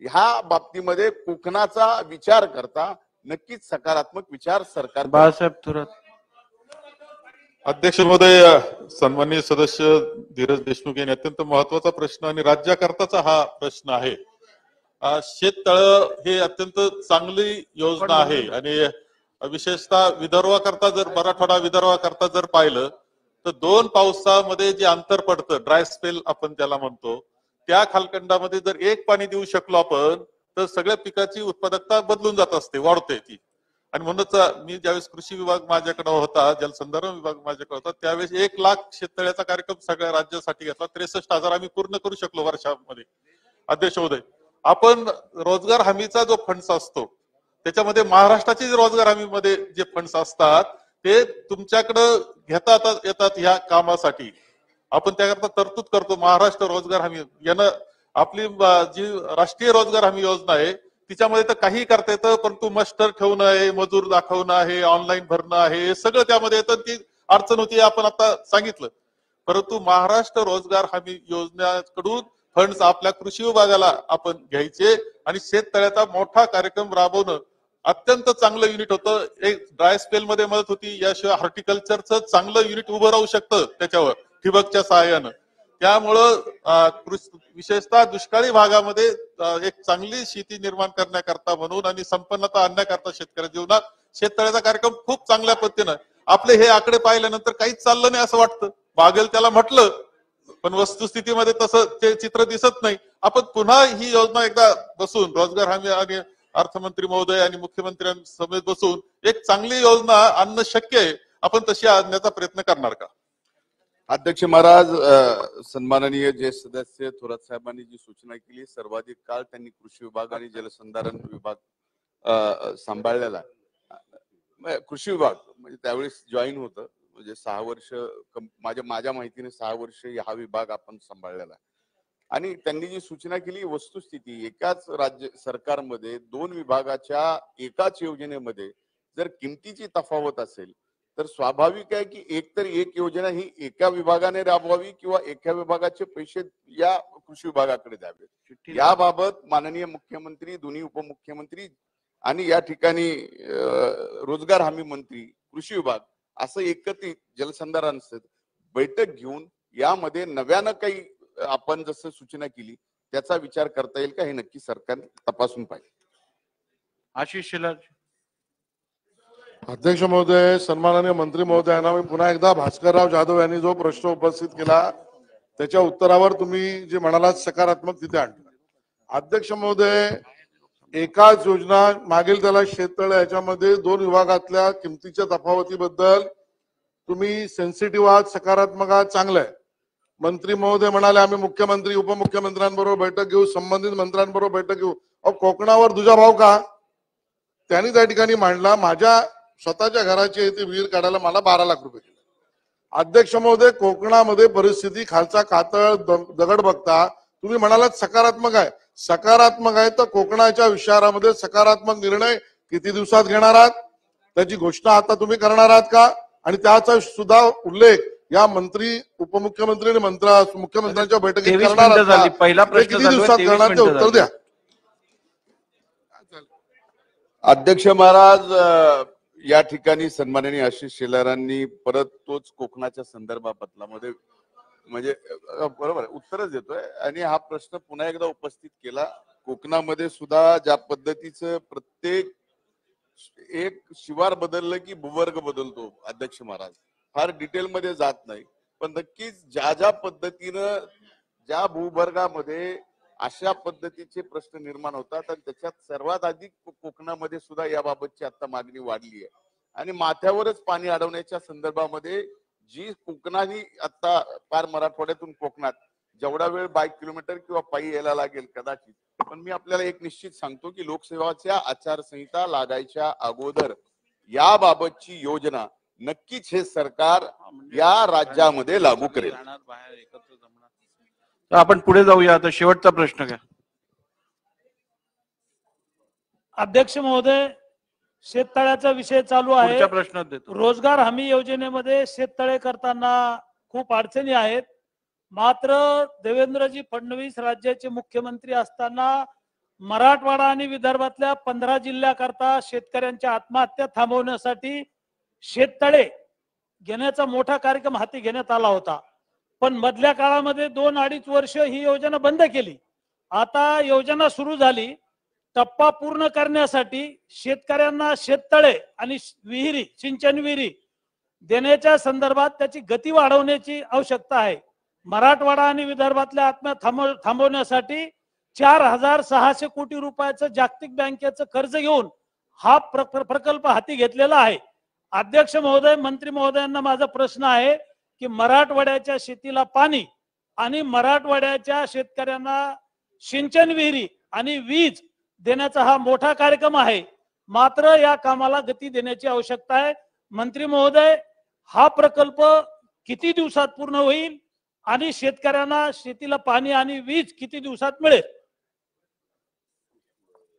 ह्या बाबतीमध्ये कोकणाचा विचार करता नक्कीच सकारात्मक विचार सरकार. बाळासाहेब थोरात. अध्यक्ष महोदय, सन्माननीय सदस्य धीरज देशमुख यांनी अत्यंत महत्वाचा प्रश्न आणि राज्याकरताचा हा प्रश्न आहे. शेततळ हे अत्यंत चांगली योजना आहे आणि विशेषतः विदर्भाकरता जर मराठवाडा विदर्भाकरता जर पाहिलं तर 2 पावसामध्ये जे अंतर पडतं, ड्राय स्पेल आपण त्याला म्हणतो, त्या कालखंडामध्ये जर एक पाणी देऊ शकलो आपण तर सगळ्या पिकाची उत्पादकता बदलून जात असते, वाढते ती. आणि म्हणूनच मी ज्यावेळेस कृषी विभाग माझ्याकडे होता, जलसंधारण विभाग माझ्याकडे होता, त्यावेळेस 1 लाख शेततळ्याचा कार्यक्रम सगळ्या राज्यासाठी घेतला. 63,000 आम्ही पूर्ण करू शकलो वर्षामध्ये. अध्यक्ष महोदय, आपण रोजगार हमीचा जो फंड्स असतो त्याच्यामध्ये महाराष्ट्राचे रोजगार हमीमध्ये जे फंड्स असतात ते तुमच्याकडे घेता येतात ह्या कामासाठी. आपण त्याकरता तरतूद करतो. महाराष्ट्र रोजगार हमी यानं आपली जी राष्ट्रीय रोजगार हमी योजना आहे तिच्यामध्ये तर काही करता येतं, परंतु मस्टर ठेवणं आहे, मजूर दाखवणं आहे, ऑनलाईन भरणं आहे, सगळं त्यामध्ये येतं. ती अडचण होती, आपण आता सांगितलं. परंतु महाराष्ट्र रोजगार हमी योजनेकडून फंड्स आपल्या कृषी विभागाला आपण घ्यायचे आणि शेततळ्याचा मोठा कार्यक्रम राबवणं अत्यंत चांगलं युनिट होतं. एक ड्राय स्पेल मध्ये मदत होती, याशिवाय हॉर्टिकल्चरचं चांगलं युनिट उभं राहू शकतं त्याच्यावर ठिबकच्या सहाय्यानं. त्यामुळं विशेषतः दुष्काळी भागामध्ये एक चांगली शेती निर्माण करण्याकरता म्हणून आणि संपन्नता आणण्याकरता शेतकऱ्याच्या जीवनात शेततळ्याचा कार्यक्रम खूप चांगल्या पद्धतीनं. आपले हे आकडे पाहिल्यानंतर काहीच चाललं नाही असं वाटतं. मागेल त्याला म्हटलं, पण वस्तुस्थितीमध्ये तसं ते चित्र दिसत नाही. आपण पुन्हा ही योजना एकदा बसून रोजगार हमी आणि अर्थमंत्री महोदय आणि मुख्यमंत्र्यांसमेत बसून एक चांगली योजना आणणं शक्य आहे. आपण तशी आणण्याचा प्रयत्न करणार का? अध्यक्ष महाराज, सन्माननीय ज्येष्ठ सदस्य थोरात साहेबांनी जी सूचना केली, सर्वाधिक काळ त्यांनी कृषी विभाग आणि जलसंधारण विभाग सांभाळलेला. कृषी विभाग म्हणजे त्यावेळेस जॉईन होतं, म्हणजे 6 वर्ष माझ्या माहितीने 6 वर्ष हा विभाग आपण सांभाळलेला. आणि त्यांनी जी सूचना केली, वस्तुस्थिती एकाच राज्य सरकारमध्ये 2 विभागाच्या एकाच योजनेमध्ये जर किमतीची तफावत असेल तर स्वाभाविक आहे की एक योजना ही एका विभागाने राबवावी किंवा एका विभागाचे पैसे या कृषी विभागाकडे द्यावे. याबाबत माननीय मुख्यमंत्री, दोन्ही उपमुख्यमंत्री आणि या ठिकाणी रोजगार हमी मंत्री, कृषी विभाग असं एकत्रित जलसंधारण बैठक घेऊन यामध्ये नव्यानं काही आपण जसं सूचना केली त्याचा विचार करता येईल का, हे नक्की सरकार तपासून पाहिजे. आशिष शेलार. अध्यक्ष महोदय, सन्माननीय मंत्री महोदयांना मी पुन्हा एकदा भास्करराव जाधव यांनी जो प्रश्न उपस्थित केला त्याच्या उत्तरावर तुम्ही जे म्हणालात सकारात्मक तिथे आणलं. अध्यक्ष महोदय, एकाच योजना मागील त्याला शेततळे याच्यामध्ये 2 विभागातल्या किमतीच्या तफावतीबद्दल तुम्ही सेन्सिटिव्ह आहात, सकारात्मक आहात, चांगलं आहे. मंत्री महोदय म्हणाले आम्ही मुख्यमंत्री उपमुख्यमंत्र्यांबरोबर बैठक घेऊ, संबंधित मंत्र्यांबरोबर बैठक घेऊ. कोकणावर दुजाभाव का? त्यांनी त्या ठिकाणी मांडला, माझ्या स्वतःच्या घराची इथे विहीर काढायला मला 12 लाख रुपये दिले. अध्यक्ष महोदय, कोकणामध्ये परिस्थिती खालचा कातळ दगड बघता तुम्ही म्हणालात सकारात्मक आहे. सकारात्मक आहे तर कोकणाच्या विचारामध्ये सकारात्मक निर्णय किती दिवसात घेणार आहात, त्याची घोषणा आता तुम्ही करणार आहात का? आणि त्याचा सुद्धा उल्लेख या मंत्री, उपमुख्यमंत्री आणि मुख्यमंत्र्यांच्या बैठकीत करणार आहात का? पहिला प्रश्न किती दिवसात करणार ते उत्तर द्या. अध्यक्ष महाराज, या ठिकाणी सन्माननीय आशिष शेलारांनी परत तोच कोकणाच्या संदर्भापत्रामध्ये म्हणजे बरोबर उत्तरच देतोय आणि हा प्रश्न पुन्हा एकदा उपस्थित केला. कोकणामध्ये सुद्धा ज्या पद्धतीचं प्रत्येक एक शिवार बदललं की भूवर्ग बदलतो. अध्यक्ष महाराज, फार डिटेल मध्ये जात नाही, पण नक्कीच ज्या पद्धतीनं ज्या भूवर्गामध्ये अशा पद्धतीचे प्रश्न निर्माण होतात आणि त्याच्यात सर्वात अधिक कोकणामध्ये सुद्धा याबाबतची आता मागणी वाढली आहे. आणि माथ्यावरच पाणी अडवण्याच्या संदर्भामध्ये जी कोकणाने आता पार मराठवाड्यातून कोकणात जेवढा वेळ 22 किलोमीटर किंवा पायी यायला लागेल कदाचित, पण मी आपल्याला एक निश्चित सांगतो की लोकसेवाच्या आचारसंहिता लागायच्या अगोदर याबाबतची योजना नक्कीच हे सरकार या राज्यामध्ये लागू करेल. आपण पुढे जाऊया. आता शेवटचा प्रश्न घ्या. अध्यक्ष महोदय, शेततळ्याचा विषय चालू आहे. पुढच्या प्रश्नात देतो. रोजगार हमी योजनेमध्ये शेततळे करताना खूप अडचणी आहेत. मात्र देवेंद्रजी फडणवीस राज्याचे मुख्यमंत्री असताना मराठवाडा आणि विदर्भातल्या 15 जिल्ह्याकरता शेतकऱ्यांच्या आत्महत्या थांबवण्यासाठी शेततळे घेण्याचा मोठा कार्यक्रम हाती घेण्यात आला होता. पण मधल्या काळामध्ये 2-2.5 वर्ष ही योजना बंद केली. आता योजना सुरू झाली. टप्पा पूर्ण करण्यासाठी शेतकऱ्यांना शेततळे आणि विहिरी, सिंचन विहिरी देण्याच्या संदर्भात त्याची गती वाढवण्याची आवश्यकता आहे. मराठवाडा आणि विदर्भातल्या आत्महत्या थांबवण्यासाठी 4600 कोटी रुपयाचं जागतिक बँकेचं कर्ज घेऊन हा प्रकल्प हाती घेतलेला आहे. अध्यक्ष महोदय, मंत्री महोदयांना माझा प्रश्न आहे की मराठवाड्याच्या शेतीला पाणी आणि मराठवाड्याच्या शेतकऱ्यांना सिंचन विहिरी आणि वीज देण्याचा हा मोठा कार्यक्रम आहे, मात्र या कामाला गती देण्याची आवश्यकता आहे. मंत्री महोदय, हा प्रकल्प किती दिवसात पूर्ण होईल आणि शेतकऱ्यांना शेतीला पाणी आणि वीज किती दिवसात मिळेल?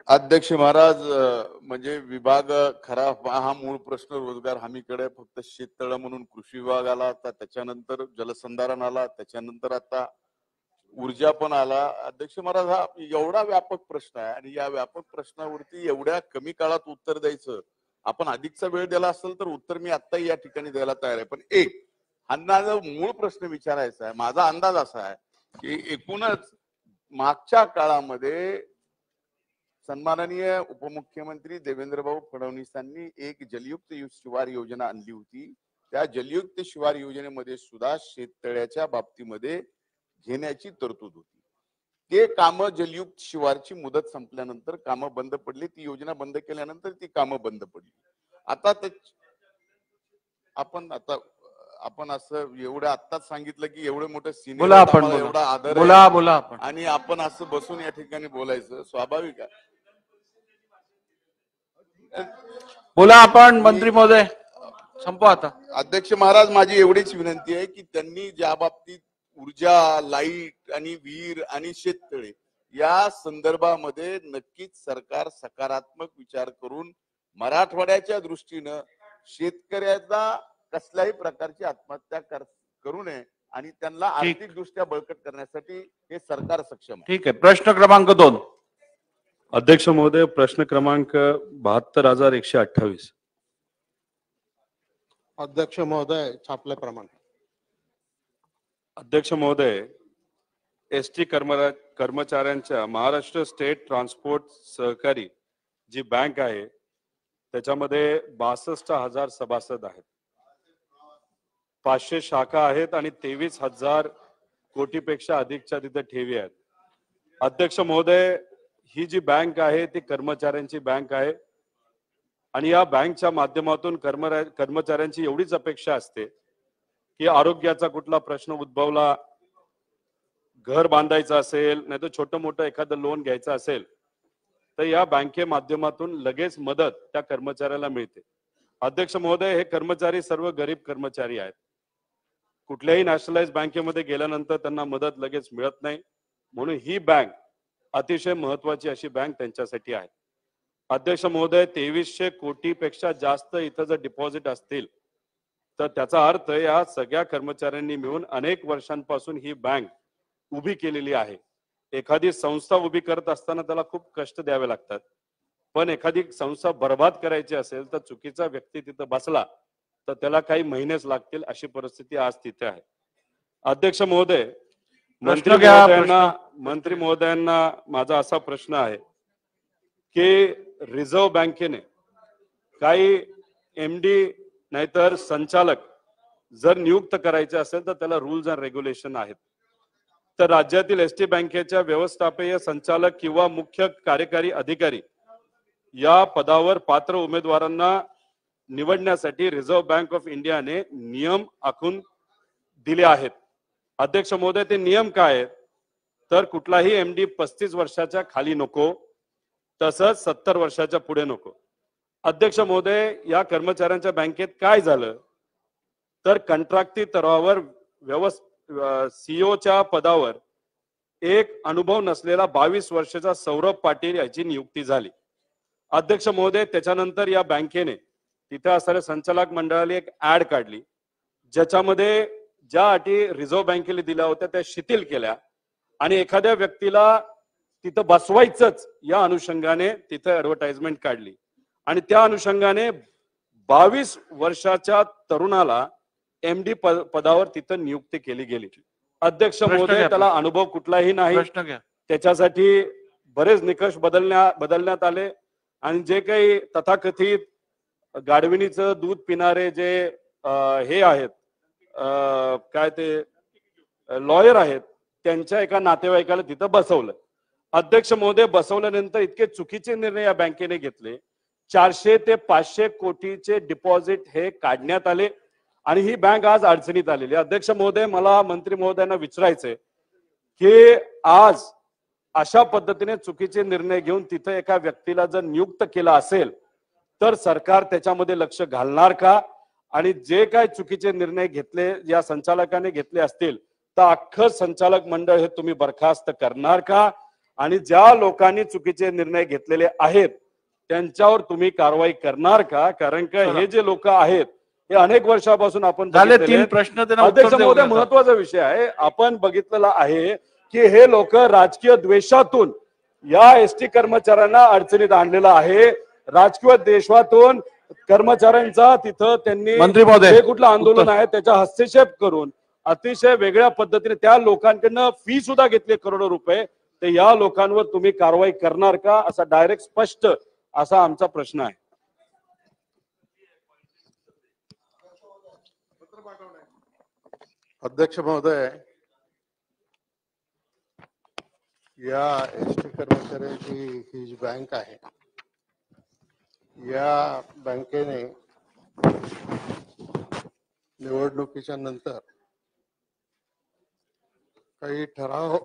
अध्यक्ष महाराज, म्हणजे विभाग खरा हा मूळ प्रश्न रोजगार हमीकडे फक्त शेततळ म्हणून कृषी विभाग आला, आता त्याच्यानंतर जलसंधारण आला, त्याच्यानंतर आता ऊर्जा पण आला. अध्यक्ष महाराज, हा एवढा व्यापक प्रश्न आहे आणि या व्यापक प्रश्नावरती एवढ्या कमी काळात उत्तर द्यायचं, आपण अधिकचा वेळ दिला असेल तर उत्तर मी आत्ताही या ठिकाणी द्यायला तयार आहे. पण एक हा मूळ प्रश्न विचारायचा आहे. माझा अंदाज असा आहे की एकूणच मागच्या काळामध्ये सन्माननीय उपमुख्यमंत्री देवेंद्रभाऊ फडणवीसांनी एक जलयुक्त शिवार योजना आणली होती. त्या जलयुक्त शिवार योजनेमध्ये सुद्धा शेततळ्याच्या बाबतीमध्ये घेण्याची तरतूद होती. ते कामं जलयुक्त शिवारची मुदत संपल्यानंतर कामं बंद पडली. ती योजना बंद केल्यानंतर ती कामं बंद पडली. आता आपण असं एवढं आत्ताच सांगितलं की एवढं मोठं सिनियर एवढा आदर आहे आणि आपण असं बसून या ठिकाणी बोलायचं स्वाभाविक आहे. बोला आपण. मंत्री महोदय संपवा आता. अध्यक्ष महाराज, माझी एवढीच विनंती आहे की त्यांनी ज्या बाबतीत ऊर्जा, लाईट आणि विहीर आणि शेततळे या संदर्भामध्ये नक्कीच सरकार सकारात्मक विचार करून मराठवाड्याच्या दृष्टीनं शेतकऱ्याचा कसल्याही प्रकारची आत्महत्या करू नये आणि त्यांना आर्थिक दृष्ट्या बळकट करण्यासाठी हे सरकार सक्षम आहे. ठीक आहे. प्रश्न क्रमांक 2. अध्यक्ष महोदय, प्रश्न क्रमांक 72,128. अध्यक्ष महोदय, छापल्याप्रमाणे. अध्यक्ष महोदय, एसटी कर्मचाऱ्यांच्या महाराष्ट्र स्टेट ट्रान्सपोर्ट सहकारी जी बँक आहे त्याच्यामध्ये 62,000 सभासद आहेत, 500 शाखा आहेत आणि 23,000 कोटीपेक्षा अधिकच्या तिथे ठेवी आहेत. अध्यक्ष महोदय, ही जी बँक आहे ती कर्मचाऱ्यांची बँक आहे आणि या बँकच्या माध्यमातून कर्मचाऱ्यांची एवढीच अपेक्षा असते की आरोग्याचा कुठला प्रश्न उद्भवला, घर बांधायचं असेल, नाही तर छोटं मोठं एखादं लोन घ्यायचं असेल तर या बँके माध्यमातून लगेच मदत त्या कर्मचाऱ्याला मिळते. अध्यक्ष महोदय, हे कर्मचारी सर्व गरीब कर्मचारी आहेत. कुठल्याही नॅशनलाइज बँकेमध्ये गेल्यानंतर त्यांना मदत लगेच मिळत नाही, म्हणून ही बँक अतिशय महत्वाची अशी बँक त्यांच्यासाठी आहे. अध्यक्ष महोदय, 2300 कोटीपेक्षा जास्त इथं जर डिपॉझिट असतील तर त्याचा अर्थ या सगळ्या कर्मचाऱ्यांनी मिळून अनेक वर्षांपासून ही बँक उभी केलेली आहे. एखादी संस्था उभी करत असताना त्याला खूप कष्ट द्यावे लागतात, पण एखादी संस्था बर्बाद करायची असेल तर चुकीचा व्यक्ती तिथं बसला तर त्याला काही महिनेच लागतील, अशी परिस्थिती आज तिथे आहे. अध्यक्ष महोदय, मंत्री महोदयांना माझा असा प्रश्न आहे की रिझर्व्ह बँकेने काही एमडी नाहीतर संचालक जर नियुक्त करायचे असेल तर त्याला रूल्स अँड रेग्युलेशन आहेत. तर राज्यातील एसटी बँकेच्या व्यवस्थापकीय संचालक किंवा मुख्य कार्यकारी अधिकारी या पदावर पात्र उमेदवारांना निवडण्यासाठी रिझर्व्ह बँक ऑफ इंडियाने नियम आखून दिले आहेत. अध्यक्ष महोदय, ते नियम काय आहेत तर कुठलाही एमडी 35 वर्षाच्या खाली नको, तसंच 70 वर्षाच्या पुढे नको. अध्यक्ष महोदय, या कर्मचाऱ्यांच्या बँकेत काय झालं तर कंत्राटी तत्वावर सीईओच्या पदावर एक अनुभव नसलेला 22 वर्षाचा सौरभ पाटील याची नियुक्ती झाली. अध्यक्ष महोदय, त्याच्यानंतर या बँकेने तिथे असणाऱ्या संचालक मंडळाने एक ऍड काढली ज्याच्यामध्ये ज्या अटी रिझर्व्ह बँकेने दिल्या होत्या त्या शिथिल केल्या आणि एखाद्या व्यक्तीला तिथं बसवायचंच या अनुषंगाने तिथं ऍडव्हर्टाइजमेंट काढली आणि त्या अनुषंगाने 22 वर्षाच्या तरुणाला एमडी पदावर तिथं नियुक्ती केली गेली. अध्यक्ष महोदय, त्याला अनुभव कुठलाही नाही, त्याच्यासाठी बरेच निकष बदलण्यात आले आणि जे काही तथाकथित गाढविणीचं दूध पिणारे जे हे आहेत काय ते लॉयर आहेत त्यांच्या एका नातेवाईकाला तिथं बसवलं. अध्यक्ष महोदय, बसवल्यानंतर इतके चुकीचे निर्णय या बँकेने घेतले. 400 ते 500 कोटीचे डिपॉझिट हे काढण्यात आले आणि ही बँक आज अडचणीत आलेली. अध्यक्ष महोदय, मला मंत्री महोदयांना विचारायचंय की आज अशा पद्धतीने चुकीचे निर्णय घेऊन तिथे एका व्यक्तीला जर नियुक्त केलं असेल तर सरकार त्याच्यामध्ये लक्ष घालणार का? आणि जे काय चुकीचे निर्णय घेतले या संचालकाने घेतले असतील तर अख्खं संचालक मंडळ हे तुम्ही बरखास्त करणार का? आणि ज्या लोकांनी चुकीचे निर्णय घेतलेले आहेत त्यांच्यावर तुम्ही कारवाई करणार का? कारण का हे जे लोक आहेत हे अनेक वर्षापासून आपण प्रश्न अध्यक्ष महोदय, महत्वाचा विषय आहे. आपण बघितलेला आहे की हे लोक राजकीय द्वेषातून या एसटी कर्मचाऱ्यांना अडचणीत आणलेलं आहे. राजकीय द्वेषातून कर्मचाऱ्यांचा तिथं त्यांनी जे कुठलं आंदोलन आहे त्याचा हस्तक्षेप करून अतिशय वेगळ्या पद्धतीने त्या लोकांकडनं फी सुद्धा घेतली करोडो रुपये. तर या लोकांवर तुम्ही कारवाई करणार का? असा डायरेक्ट स्पष्ट असा आमचा प्रश्न आहे. अध्यक्ष महोदय, या एसटी कर्मचाऱ्यांची ही जी बँक आहे या बँकेने निवडणुकीच्या नंतर काही ठराव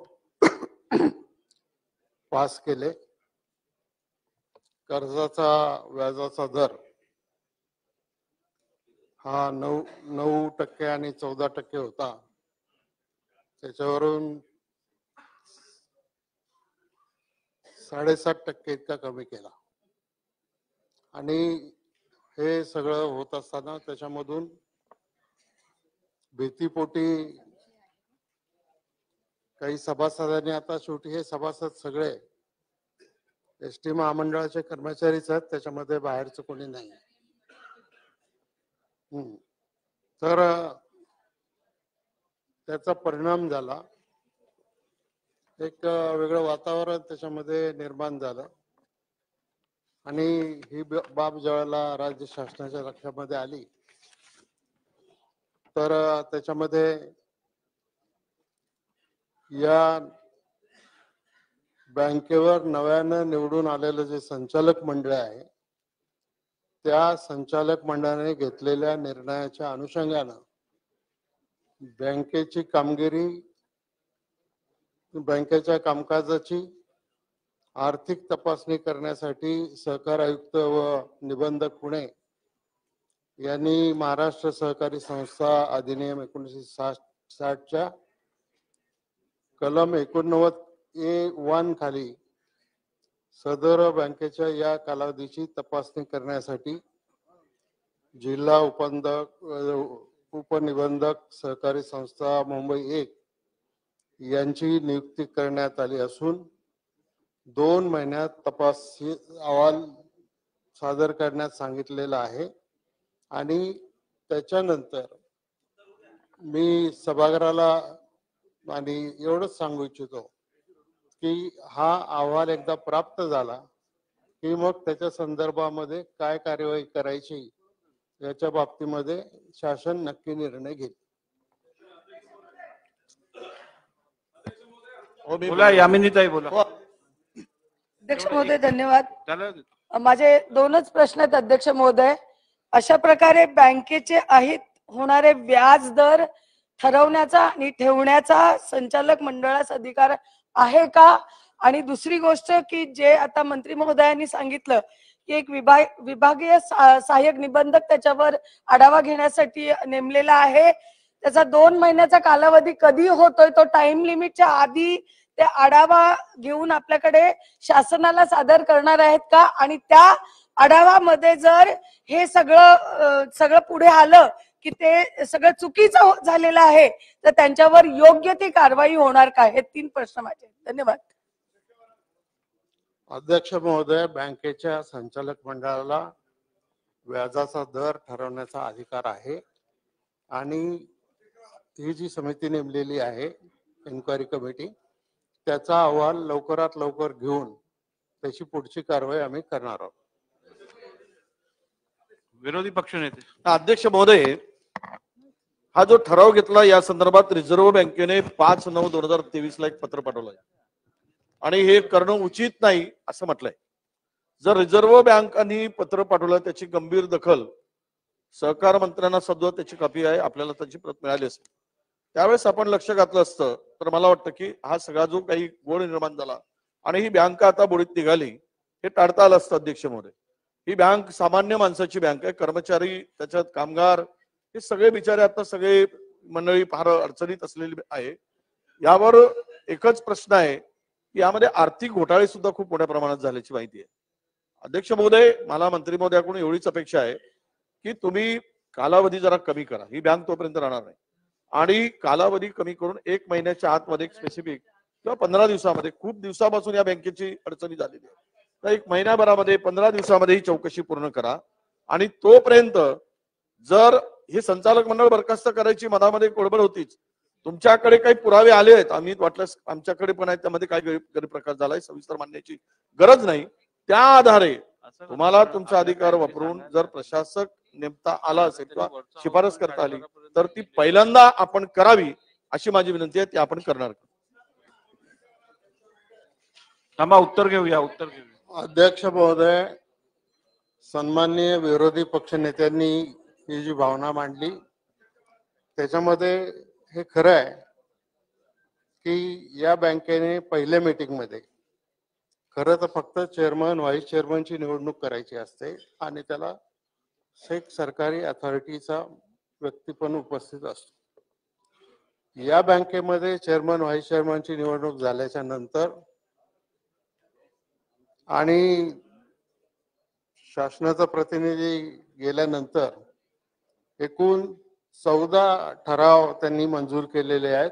पास केले. कर्जाचा व्याजाचा दर हा 9% आणि 14% होता. त्याच्यावरून 7.5% इतका कमी केला. आणि हे सगळं होत असताना त्याच्यामधून भीतीपोटी काही सभासदांनी, आता शेवटी हे सभासद सगळे एसटी महामंडळाचे कर्मचारीच आहेत, त्याच्यामध्ये बाहेरचं कोणी नाही. तर त्याचा परिणाम झाला. एक वेगळं वातावरण त्याच्यामध्ये निर्माण झालं आणि ही बाब ज्यावेळेला राज्य शासनाच्या लक्षामध्ये आली तर त्याच्यामध्ये या बँकेवर नव्यानं निवडून आलेलं जे संचालक मंडळ आहे त्या संचालक मंडळाने घेतलेल्या निर्णयाच्या अनुषंगानं बँकेची कामगिरी, बँकेच्या कामकाजाची आर्थिक तपासणी करण्यासाठी सहकार आयुक्त व निबंधक पुणे यांनी महाराष्ट्र सहकारी संस्था अधिनियम 1960च्या कलम 89A1 खाली सदर बँकेच्या या कालावधीची तपासणी करण्यासाठी जिल्हा उपनिबंधक सहकारी संस्था मुंबई 1 यांची नियुक्ती करण्यात आली असून 2 महिन्यात तपासी अहवाल सादर करण्यात सांगितलेला आहे. आणि त्याच्यानंतर मी सभागृहाला आणि एवढंच सांगू इच्छितो की हा अहवाल एकदा प्राप्त झाला की मग त्याच्या संदर्भामध्ये काय कार्यवाही करायची याच्या बाबतीमध्ये शासन नक्की निर्णय घेईल. बोला यामिनीताई, बोला. अध्यक्ष महोदय, धन्यवाद. माझे 2च प्रश्न आहेत अध्यक्ष महोदय. अशा प्रकारे बँकेचे अहित होणारे व्याज दर ठरवण्याचा आणि ठेवण्याचा संचालक मंडळास अधिकार आहे का? आणि दुसरी गोष्ट की जे आता मंत्री महोदयांनी सांगितलं की एक विभागीय सहाय्यक निबंधक त्याच्यावर आढावा घेण्यासाठी नेमलेला आहे, त्याचा 2 महिन्याचा कालावधी कधी होतोय? तो टाइम लिमिटच्या आधी ते आढावा घेऊन आपल्याकडे शासनाला सादर करणार आहेत का? आणि त्या आढावामध्ये जर हे सगळं पुढे आलं की ते सगळं चुकीचं झालेलं आहे तर त्यांच्यावर योग्य ती कारवाई होणार का? हे 3 प्रश्न माझे. धन्यवाद. अध्यक्ष महोदय, बँकेच्या संचालक मंडळाला व्याजाचा दर ठरवण्याचा अधिकार आहे आणि ही जी समिती नेमलेली आहे इन्क्वायरी कमिटी त्याचा अहवाल लवकरात लवकर घेऊन त्याची पुढची कारवाई आम्ही करणार आहोत. विरोधी पक्षनेते. अध्यक्ष महोदय, हा जो ठराव घेतला या संदर्भात रिझर्व्ह बँकेने 5/9/2023 ला एक पत्र पाठवलंय आणि हे करणं उचित नाही असं म्हटलंय. जर रिझर्व्ह बँकांनी पत्र पाठवलं त्याची गंभीर दखल सहकार मंत्र्यांना सुद्धा त्याची कॉपी आहे, आपल्याला त्याची प्रत मिळाली असेल. त्यावेळेस आपण लक्ष घातलं असतं तर मला वाटतं की हा सगळा जो काही गोळ निर्माण झाला आणि ही बँक आता बुडीत निघाली हे टाळता आलं असतं. अध्यक्ष महोदय, ही बँक सामान्य माणसाची बँक आहे. कर्मचारी, त्याच्यात कामगार, हे सगळे बिचारे आता सगळे मंडळी फार अडचणीत असलेली आहे. यावर एकच प्रश्न आहे की यामध्ये आर्थिक घोटाळे सुद्धा खूप मोठ्या प्रमाणात झाल्याची माहिती आहे. अध्यक्ष महोदय, मला मंत्री महोदयाकडून एवढीच अपेक्षा आहे की तुम्ही कालावधी जरा कमी करा. ही बँक तोपर्यंत राहणार नाही आणि कालावधी कमी करून 1 महिन्याच्या आतमध्ये स्पेसिफिक किंवा 15 दिवसामध्ये, खूप दिवसापासून या बँकेची अडचणी झालेली आहे, तर 1 महिन्याभरामध्ये 15 दिवसामध्ये ही चौकशी पूर्ण करा. आणि तोपर्यंत जर हे संचालक मंडळ बरखास्त करायची मनामध्ये कोडबड होतीच, तुमच्याकडे काही पुरावे आले आहेत, आम्ही वाटल्यास आमच्याकडे पण आहेत, त्यामध्ये काय गैरप्रकार झालाय सविस्तर मांडण्याची गरज नाही, त्या आधारे तुम्हाला तुमचा अधिकार वापरून जर प्रशासक नेमता आला असेल किंवा शिफारस करता आली तर ती पहिल्यांदा आपण करावी अशी माझी विनंती आहे. ती आपण करणार. उत्तर घेऊया. अध्यक्ष महोदय, सन्माननीय विरोधी पक्ष नेत्यांनी ही जी भावना मांडली त्याच्यामध्ये हे खरं आहे की या बँकेने पहिल्या मीटिंग मध्ये खरं तर फक्त चेअरमन, व्हाईस चेअरमनची निवडणूक करायची असते आणि त्याला एक सरकारी अथॉरिटीचा व्यक्ती पण उपस्थित असतो. या बँकेमध्ये चेअरमन, व्हाईस चेअरमनची निवडणूक झाल्याच्या नंतर आणि शासनाचा प्रतिनिधी गेल्यानंतर एकूण 14 ठराव त्यांनी मंजूर केलेले आहेत,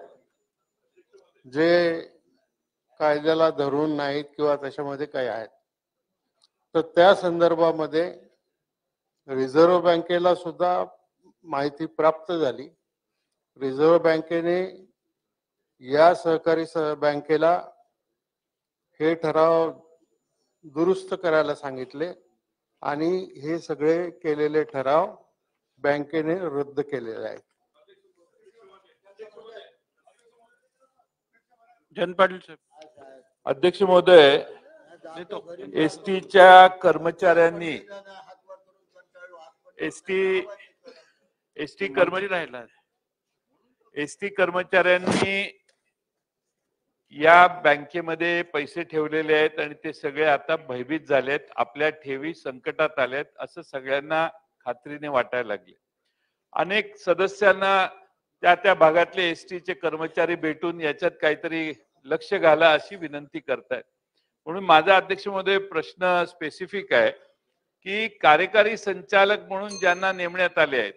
जे कायद्याला धरून नाहीत किंवा त्याच्यामध्ये काही आहेत. तर त्या संदर्भामध्ये रिझर्व्ह बँकेला सुद्धा माहिती प्राप्त झाली. रिझर्व्ह बँकेने या सहकारी बँकेला हे ठराव दुरुस्त करायला सांगितले आणि हे सगळे केलेले ठराव बँकेने रद्द केलेले आहेत. जयंत पाटील साहेब. अध्यक्ष महोदय, एसटीच्या कर्मचाऱ्यांनी एसटी कर्मचाऱ्यांनी या बँकेमध्ये पैसे ठेवलेले आहेत आणि ते सगळे आता भयभीत झालेत, आपल्या ठेवी संकटात आल्यात असं सगळ्यांना खात्रीने वाटायला लागले. अनेक सदस्यांना त्या भागातले एसटीचे कर्मचारी भेटून याच्यात काहीतरी लक्ष घाला अशी विनंती करतायत. म्हणून माझा अध्यक्ष महोदय प्रश्न स्पेसिफिक आहे की कार्यकारी संचालक म्हणून ज्यांना नेमण्यात आले आहेत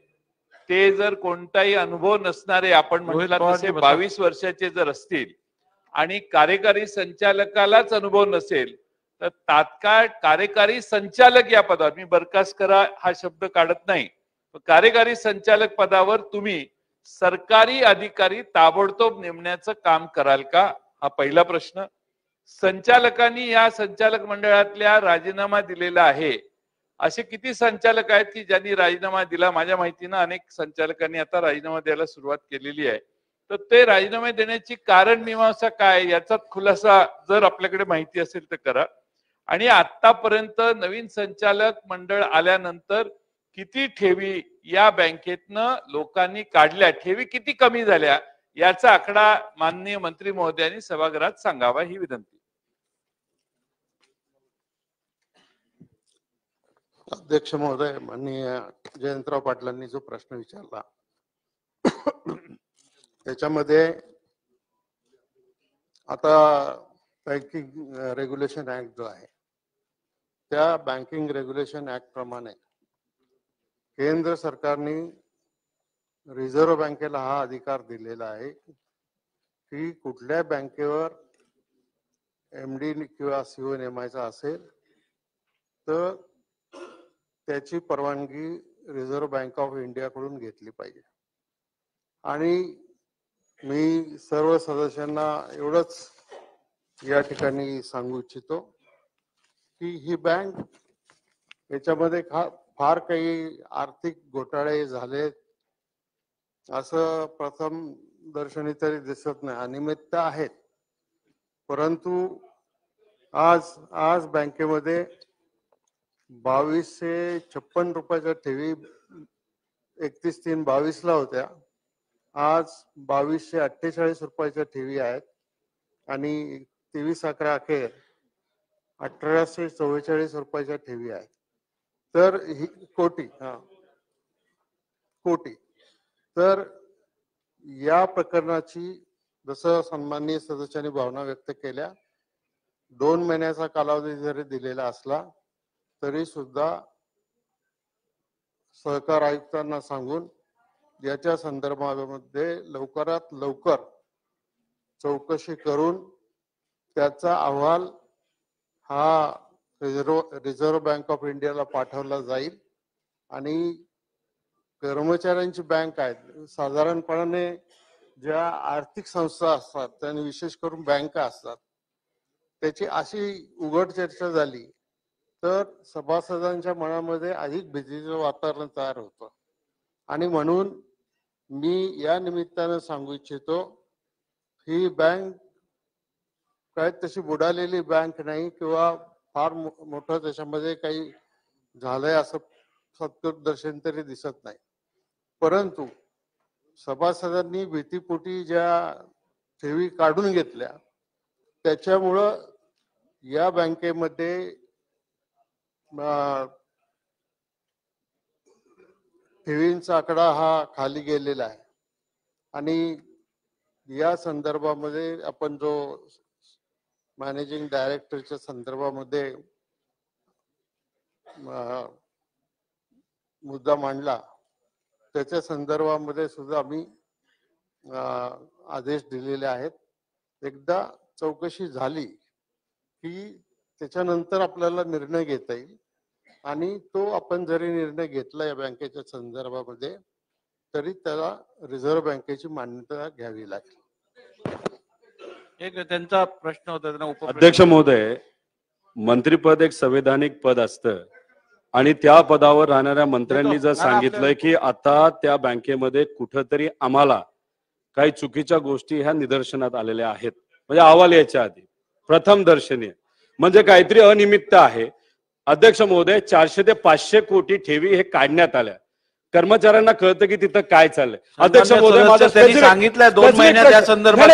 ते जर कोणताही अनुभव नसणारे, आपण म्हटलं तसे 22 वर्षाचे जर असतील आणि कार्यकारी संचालकालाच अनुभव नसेल तर तात्काळ कार्यकारी संचालक या पदावर, मी बरखास्त करा हा शब्द काढत नाही, कार्यकारी संचालक पदावर तुम्ही सरकारी अधिकारी ताबडतोब नेमण्याचं काम कराल का, हा पहिला प्रश्न. संचालकांनी या संचालक मंडळातल्या राजीनामा दिलेला आहे. असे किती संचालक आहेत की ज्यांनी राजीनामा दिला? माझ्या माहितीनं अनेक संचालकांनी आता राजीनामा द्यायला सुरुवात केलेली आहे. तर ते राजीनामे देण्याची कारण मीमांसा काय याचा खुलासा जर आपल्याकडे माहिती असेल तर करा. आणि आतापर्यंत नवीन संचालक मंडळ आल्यानंतर किती ठेवी या बँकेतनं लोकांनी काढल्या, ठेवी किती कमी झाल्या याचा आकडा माननीय मंत्री महोदयांनी सभागृहात सांगावा ही विनंती. अध्यक्ष महोदय, माननीय जयंतराव पाटलांनी जो प्रश्न विचारला त्याच्यामध्ये आता बँकिंग रेग्युलेशन ऍक्ट जो आहे त्या बँकिंग रेग्युलेशन ऍक्ट प्रमाणे केंद्र सरकारने रिझर्व्ह बँकेला हा अधिकार दिलेला आहे की कुठल्या बँकेवर एमडी किंवा सीओ नेमायचा असेल तर त्याची परवानगी रिझर्व्ह बँक ऑफ इंडिया कडून घेतली पाहिजे. आणि मी सर्व सदस्यांना एवढंच या ठिकाणी सांगू इच्छितो की ही बँक याच्यामध्ये फार काही आर्थिक घोटाळे झाले असं प्रथम दर्शनी तरी दिसत नाही. अनियमित आहेत, परंतु आज बँकेमध्ये 2256 रुपयाच्या ठेवी 31/3/22 होत्या. आज 2248 रुपयाच्या ठेवी आहेत आणि 23/11 अखेर 1844 रुपयाच्या ठेवी आहेत. तर ही कोटी तर या प्रकरणाची जसं सन्माननीय सदस्यांनी भावना व्यक्त केल्या, 2 महिन्याचा कालावधी जरी दिलेला असला तरी सुद्धा सहकार आयुक्तांना सांगून याच्या संदर्भामध्ये लवकरात लवकर चौकशी करून त्याचा अहवाल हा रिझर्व्ह बँक ऑफ इंडियाला पाठवला जाईल. आणि कर्मचाऱ्यांची बँक आहे, साधारणपणे ज्या आर्थिक संस्था असतात त्यांनी विशेष करून बँका असतात, त्याची अशी उघड चर्चा झाली तर सभासदांच्या मनामध्ये अधिक भीतीचं वातावरण तयार होतं. आणि म्हणून मी या निमित्तानं सांगू इच्छितो, ही बँक काय तशी बुडालेली बँक नाही किंवा फार मोठं त्याच्यामध्ये काही झालंय असं सत्प्रदर्शन तरी दिसत नाही. परंतु सभासदांनी भीतीपोटी ज्या ठेवी काढून घेतल्या त्याच्यामुळं या बँकेमध्ये ठेवींचा आकडा हा खाली गेलेला आहे. आणि या संदर्भामध्ये आपण जो मॅनेजिंग डायरेक्टरच्या संदर्भामध्ये मुद्दा मांडला, त्याच्या संदर्भामध्ये सुद्धा आम्ही आदेश दिलेले आहेत. एकदा चौकशी झाली की त्याच्यानंतर आपल्याला निर्णय घेता येईल. आणि तो आपण जरी निर्णय घेतला या बँकेच्या संदर्भामध्ये तरी त्याला रिझर्व्ह बँकेची मान्यता घ्यावी लागेल. एक त्यांचा प्रश्न होता त्यांना अध्यक्ष महोदय, मंत्रीपद एक संवैधानिक पद असतं आणि त्या पदावर राहणाऱ्या मंत्र्यांनी जर सांगितलंय की आता त्या बँकेमध्ये कुठंतरी आम्हाला काही चुकीच्या गोष्टी ह्या निदर्शनात आलेल्या आहेत, म्हणजे अहवाल याच्या आधी प्रथम दर्शनीय म्हणजे काहीतरी अनियमितता आहे. अध्यक्ष महोदय, 400 ते 500 कोटी ठेवी हे काढण्यात आल्या. कर्मचाऱ्यांना कळतं की तिथं काय चाललंय. अध्यक्ष महोदय, माझा सांगितलंय 2 महिन्यात या संदर्भात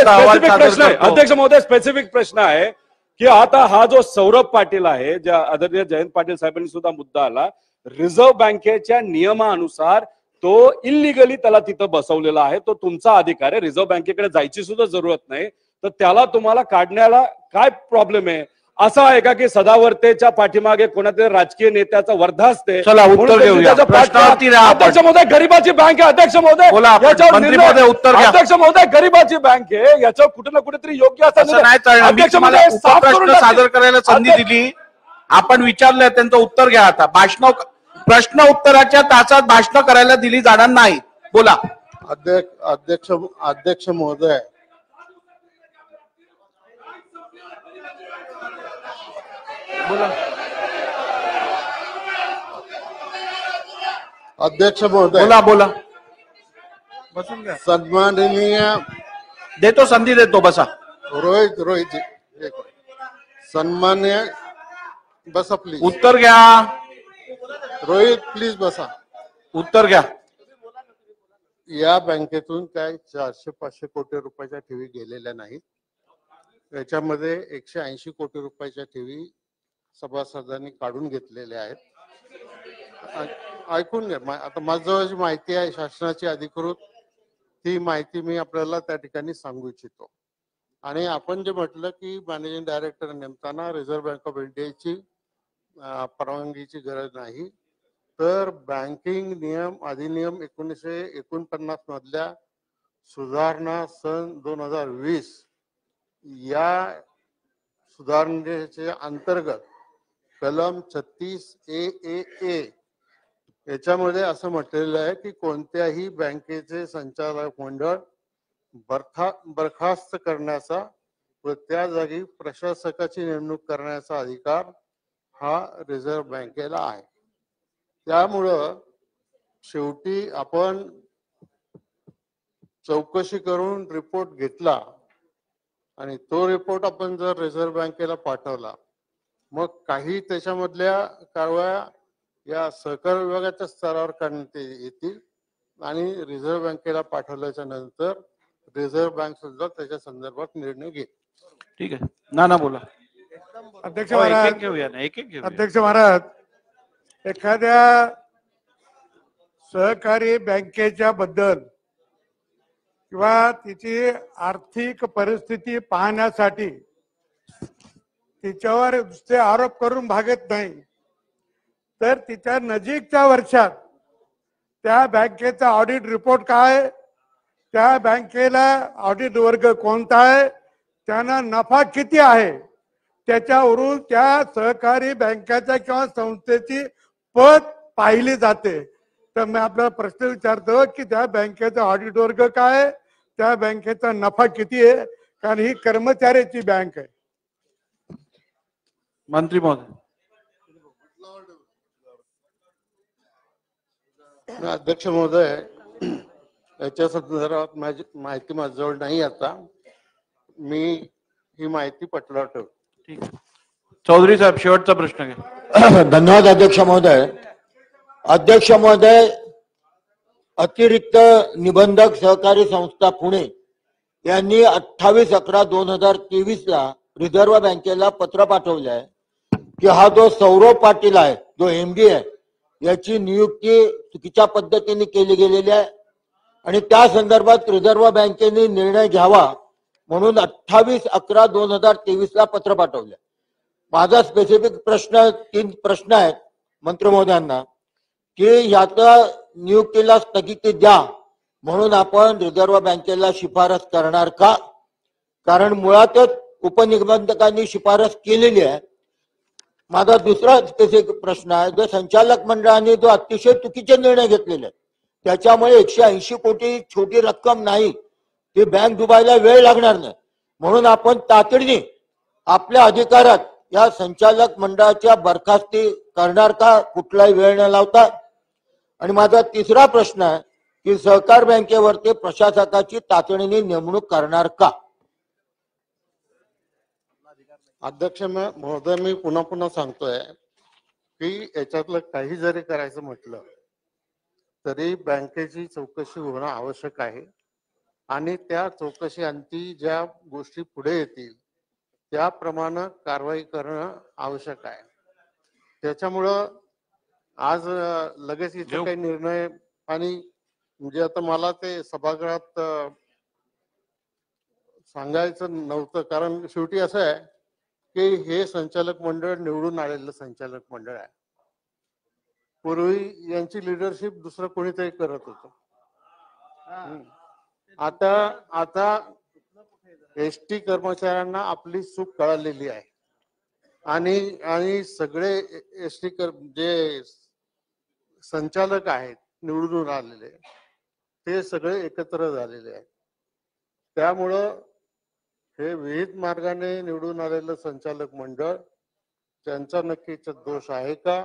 अध्यक्ष महोदय स्पेसिफिक प्रश्न आहे की आता हा जो सौरभ पाटील आहे, ज्या आदरणीय जयंत पाटील साहेबांनी सुद्धा मुद्दा आला, रिझर्व्ह बँकेच्या नियमानुसार तो इलिगली त्याला तिथं बसवलेला आहे. तो तुमचा अधिकार आहे, रिझर्व्ह बँकेकडे जायची सुद्धा जरूरत नाही. तर त्याला तुम्हाला काढण्याला काय प्रॉब्लेम आहे? असं आहे का की सदावर्तेच्या पाठीमागे कोणातरी राजकीय नेत्याचा वर्धा असते? चला उत्तर देऊया. अध्यक्ष महोदय, गरीबाची बँक आहे. अध्यक्ष महोदय, उत्तर घ्या. अध्यक्ष महोदय, गरीबाची बँक आहे, याच्यावर कुठे ना कुठेतरी योग्य असं अध्यक्ष महोदय सादर करायला संधी दिली, आपण विचारलंय, त्यांचं उत्तर घ्या. आता प्रश्न उत्तराच्या तासात भाषण करायला दिली जाणार नाही. बोला. अध्यक्ष महोदय, बोला. अध्यक्ष महोदय, बोला. बसून घ्या. सन्माननीय देतो, संधी देतो, बसा. रोहित सन्मान्य बसा प्लीज. उत्तर घ्या. रोहित प्लीज बसा. उत्तर घ्या. या बँकेतून काय 400-500 कोटी रुपयाच्या ठेवी गेलेल्या नाहीत. याच्यामध्ये 180 कोटी रुपयाच्या ठेवी सभासदांनी काढून घेतलेल्या आहेत. ऐकून घ्या. आता माझ्याजवळ जी माहिती आहे शासनाची अधिकृत, ती माहिती मी आपल्याला त्या ठिकाणी सांगू इच्छितो. आणि आपण जे म्हटलं की मॅनेजिंग डायरेक्टर नेमताना रिझर्व्ह बँक ऑफ इंडियाची परवानगीची गरज नाही, तर बँकिंग नियम अधिनियम 1949 मधल्या सुधारणा सन 2020 या सुधारणेच्या अंतर्गत कलम 36A याच्यामध्ये असं म्हटलेलं आहे की कोणत्याही बँकेचे संचालक मंडळ बरखास्त करण्याचा व त्या जागी प्रशासकाची नेमणूक करण्याचा अधिकार हा रिझर्व्ह बँकेला आहे. त्यामुळं शेवटी आपण चौकशी करून रिपोर्ट घेतला आणि तो रिपोर्ट आपण जर रिझर्व्ह बँकेला पाठवला, मग काही त्याच्यामधल्या कारवाया या सहकार विभागाच्या स्तरावर करण्यात येतील आणि रिझर्व्ह बँकेला पाठवल्याच्या नंतर रिझर्व्ह बँक सुद्धा त्याच्या संदर्भात निर्णय घेईल. ठीक आहे, नाना बोला. अध्यक्ष हो, महाराज, एक-एक घेऊया ना, एक-एक घेऊया. अध्यक्ष महाराज, एखाद्या सहकारी बँकेच्या बद्दल किंवा तिची आर्थिक परिस्थिती पाहण्यासाठी तिच्यावर नुसते आरोप करून भागत नाही, तर तिच्या नजीकच्या वर्षात त्या बँकेचा ऑडिट रिपोर्ट काय, त्या बँकेला ऑडिट वर्ग कोणता आहे, त्यांना नफा किती आहे, त्याच्यावरून त्या सहकारी बँकेच्या किंवा संस्थेची पत पाहिली जाते. तर मी आपल्याला प्रश्न विचारतो की त्या बँकेचा ऑडिट वर्ग काय, त्या बँकेचा नफा किती आहे, कारण ही कर्मचाऱ्याची बँक आहे. मंत्री महोदय. अध्यक्ष महोदय, याच्या संदर्भात माझी माहिती माझ्याजवळ नाही. आता मी ही माहिती पटलावर ठेवतो. ठीक आहे. चौधरी साहेब, शेवटचा प्रश्न घ्या. धन्यवाद अध्यक्ष महोदय. अध्यक्ष महोदय, अतिरिक्त निबंधक सहकारी संस्था पुणे यांनी 28/11/2023 ला रिझर्व्ह बँकेला पत्र पाठवले आहे की हा जो सौरभ पाटील आहे, जो MD आहे, याची नियुक्ती चुकीच्या पद्धतीने केली गेलेली आहे आणि त्या संदर्भात रिझर्व्ह बँकेने निर्णय घ्यावा म्हणून 28/11/2023 ला पत्र पाठवले. माझा स्पेसिफिक प्रश्न 3 प्रश्न आहेत मंत्री महोदयांना की याचा नियुक्तीला स्थगिती द्या म्हणून आपण रिझर्व्ह बँकेला शिफारस करणार का? कारण मुळातच उपनिबंधकांनी शिफारस केलेली आहे. माझा दुसरा स्पेसिफिक प्रश्न आहे, जो संचालक मंडळाने जो अतिशय चुकीचे निर्णय घेतलेले आहेत त्याच्यामुळे 180 कोटी छोटी रक्कम नाही, ती बँक डुबायला वेळ लागणार नाही, म्हणून आपण तातडीने आपल्या अधिकारात या संचालक मंडळाच्या बरखास्ती करणार का, कुठलाही वेळ न लावता? आणि माझा तिसरा प्रश्न आहे की सहकार बँकेवरती प्रशासकाची तातडीने नेमणूक करणार का? अध्यक्ष महोदय, मी पुन्हा सांगतोय की याच्यातलं काही जरी करायचं म्हटलं तरी बँकेची चौकशी होणं आवश्यक आहे आणि त्या चौकशी अंती ज्या गोष्टी पुढे येतील त्याप्रमाणे कारवाई करणं आवश्यक आहे. त्याच्यामुळं आज लगेच इथे काही निर्णय आणि म्हणजे आता मला ते सभागृहात सांगायचं नव्हतं, कारण शेवटी असं आहे की हे संचालक मंडळ निवडून आलेलं संचालक मंडळ आहे. पूर्वी यांची लिडरशिप दुसरं कोणीतरी करत होतं. आता ST कर्मचाऱ्यांना आपली चूक कळालेली आहे आणि सगळे ST जे संचालक आहेत निवडून आलेले ते सगळे एकत्र झालेले आहेत. त्यामुळं हे विविध मार्गाने निवडून आलेलं संचालक मंडळ, त्यांचा नक्कीच दोष आहे का,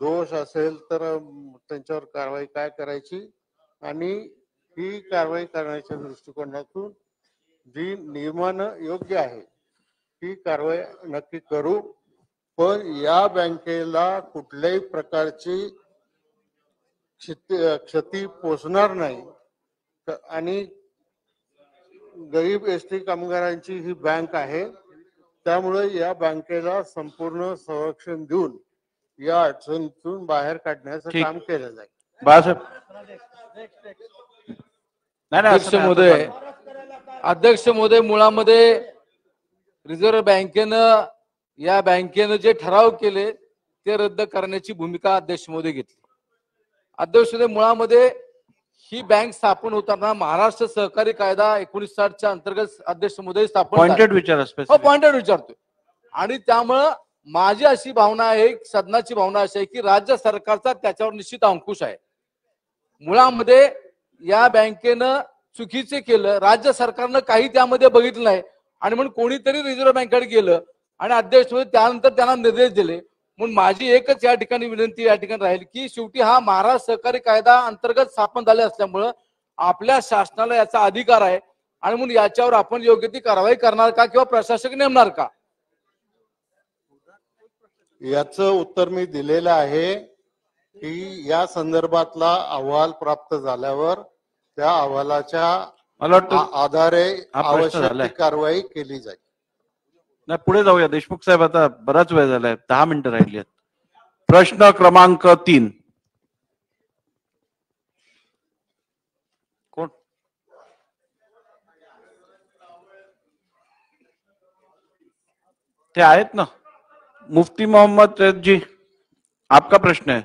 दोष असेल तर त्यांच्यावर कारवाई काय करायची आणि ही कारवाई करण्याच्या दृष्टिकोनातून जी नियमानं योग्य आहे ती कारवाई नक्की करू. पण या बँकेला कुठल्याही प्रकारची क्षती पोचणार नाही आणि गरीब ST कामगारांची ही बँक आहे, त्यामुळे या बँकेला संपूर्ण संरक्षण देऊन या अडचणीतून बाहेर काढण्याचं काम केलं जाईल. अध्यक्ष महोदय, मुळामध्ये रिझर्व्ह बँकेनं या बँकेनं जे ठराव केले ते रद्द करण्याची भूमिका अध्यक्ष महोदय घेतली. अध्यक्ष महोदय, मुळामध्ये ही बँक स्थापन होताना महाराष्ट्र सहकारी कायदा 1960 अंतर्गत अध्यक्ष महोदय स्थापन पॉइंटेड विचार पॉइंटेड विचारतोय आणि त्यामुळं माझी अशी भावना आहे, सदनाची भावना अशी आहे की राज्य सरकारचा त्याच्यावर निश्चित अंकुश आहे. मुळामध्ये या बँकेनं चुकीचे केलं, राज्य सरकारनं काही त्यामध्ये बघितलं नाही आणि म्हणून कोणीतरी रिझर्व्ह बँकेकडे गेलं आणि अध्यक्ष महोदय त्यानंतर त्यांना निर्देश दिले. म्हणून माझी एकच या ठिकाणी विनंती या ठिकाणी राहील की शेवटी हा महाराष्ट्र सहकारी कायदा अंतर्गत स्थापन झाले असल्यामुळं आपल्या शासनाला याचा अधिकार आहे आणि म्हणून याच्यावर आपण योग्य ती कारवाई करणार का किंवा प्रशासक नेमणार का? याचं उत्तर मी दिलेलं आहे की या संदर्भातला अहवाल प्राप्त झाल्यावर त्या अहवालाच्या मला वाटतं आधारे हा प्रश्न आवश्यक झालाय. ती कारवाई केली जाईल. नाही, पुढे जाऊया. देशमुख साहेब, आता बराच वेळ झालाय, 10 मिनिटं राहिली आहेत. प्रश्न क्रमांक 3. कोण? ते आहेत ना, मुफ्ती मोहम्मद जी, आपका प्रश्न है.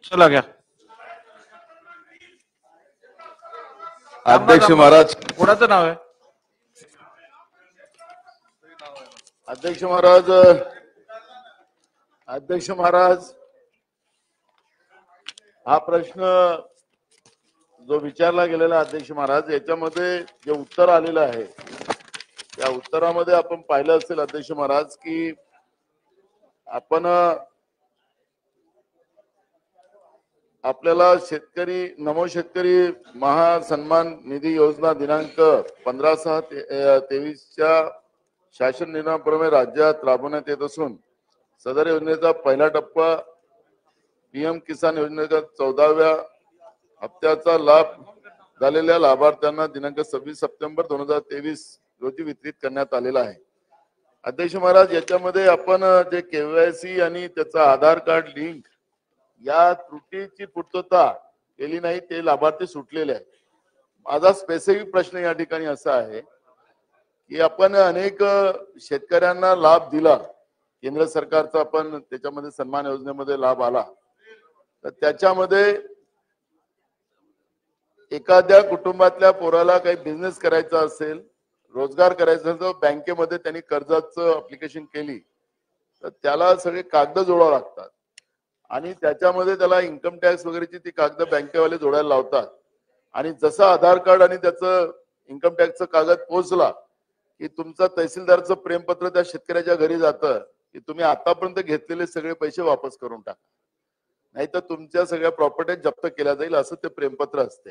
चला गया. अध्यक्ष महाराज, कोणाचं नाव आहे? अध्यक्ष महाराज, अध्यक्ष महाराज, हा प्रश्न जो विचारला गेलेला अध्यक्ष महाराज, याच्यामध्ये जे उत्तर आलेलं आहे त्या उत्तरामध्ये आपण पाहिलं असेल अध्यक्ष महाराज की आपण आपल्याला शेतकरी नमो शेतकरी महासन्मान निधी योजना दिनांक 15/6/23 शासन निर्णयाप्रमाणे राज्यात राबवण्यात येत असून सदर योजनेचा पहिला टप्पा पीएम किसान योजनेच्या 14व्या हप्त्याचा लाभ झालेल्या लाभार्थ्यांना दिनांक 26 सप्टेंबर 2023 रोजी वितरित करण्यात आलेला आहे. अध्यक्ष महाराज, याच्यामध्ये आपण जे केवायसी आणि त्याचा आधार कार्ड लिंक या त्रुटीची पूर्तता केली नाही, ते लाभार्थी सुटलेले आहेत. माझा स्पेसिफिक प्रश्न या ठिकाणी असा आहे की आपण अनेक शेतकऱ्यांना लाभ दिला, केंद्र सरकारचा पण त्याच्यामध्ये सन्मान योजनेमध्ये लाभ आला, तर त्याच्यामध्ये एखाद्या कुटुंबातल्या पोराला काही बिझनेस करायचा असेल, रोजगार करायचा असेल, तर बँकेमध्ये त्यांनी कर्जाचं अप्लिकेशन केली तर त्याला सगळे कागद जोडावं लागतात आणि त्याच्यामध्ये त्याला इन्कम टॅक्स वगैरेची ती कागद बँकेवाले जोडायला लावतात आणि जसं आधार कार्ड आणि त्याचं इन्कम टॅक्सचं कागद पोहोचला की तुमचं तहसीलदारचं प्रेमपत्र त्या शेतकऱ्याच्या घरी जातं की तुम्ही आतापर्यंत घेतलेले सगळे पैसे वापस करून टाका, नाही तर तुमच्या सगळ्या प्रॉपर्टी जप्त केल्या जाईल, असं ते प्रेमपत्र असते.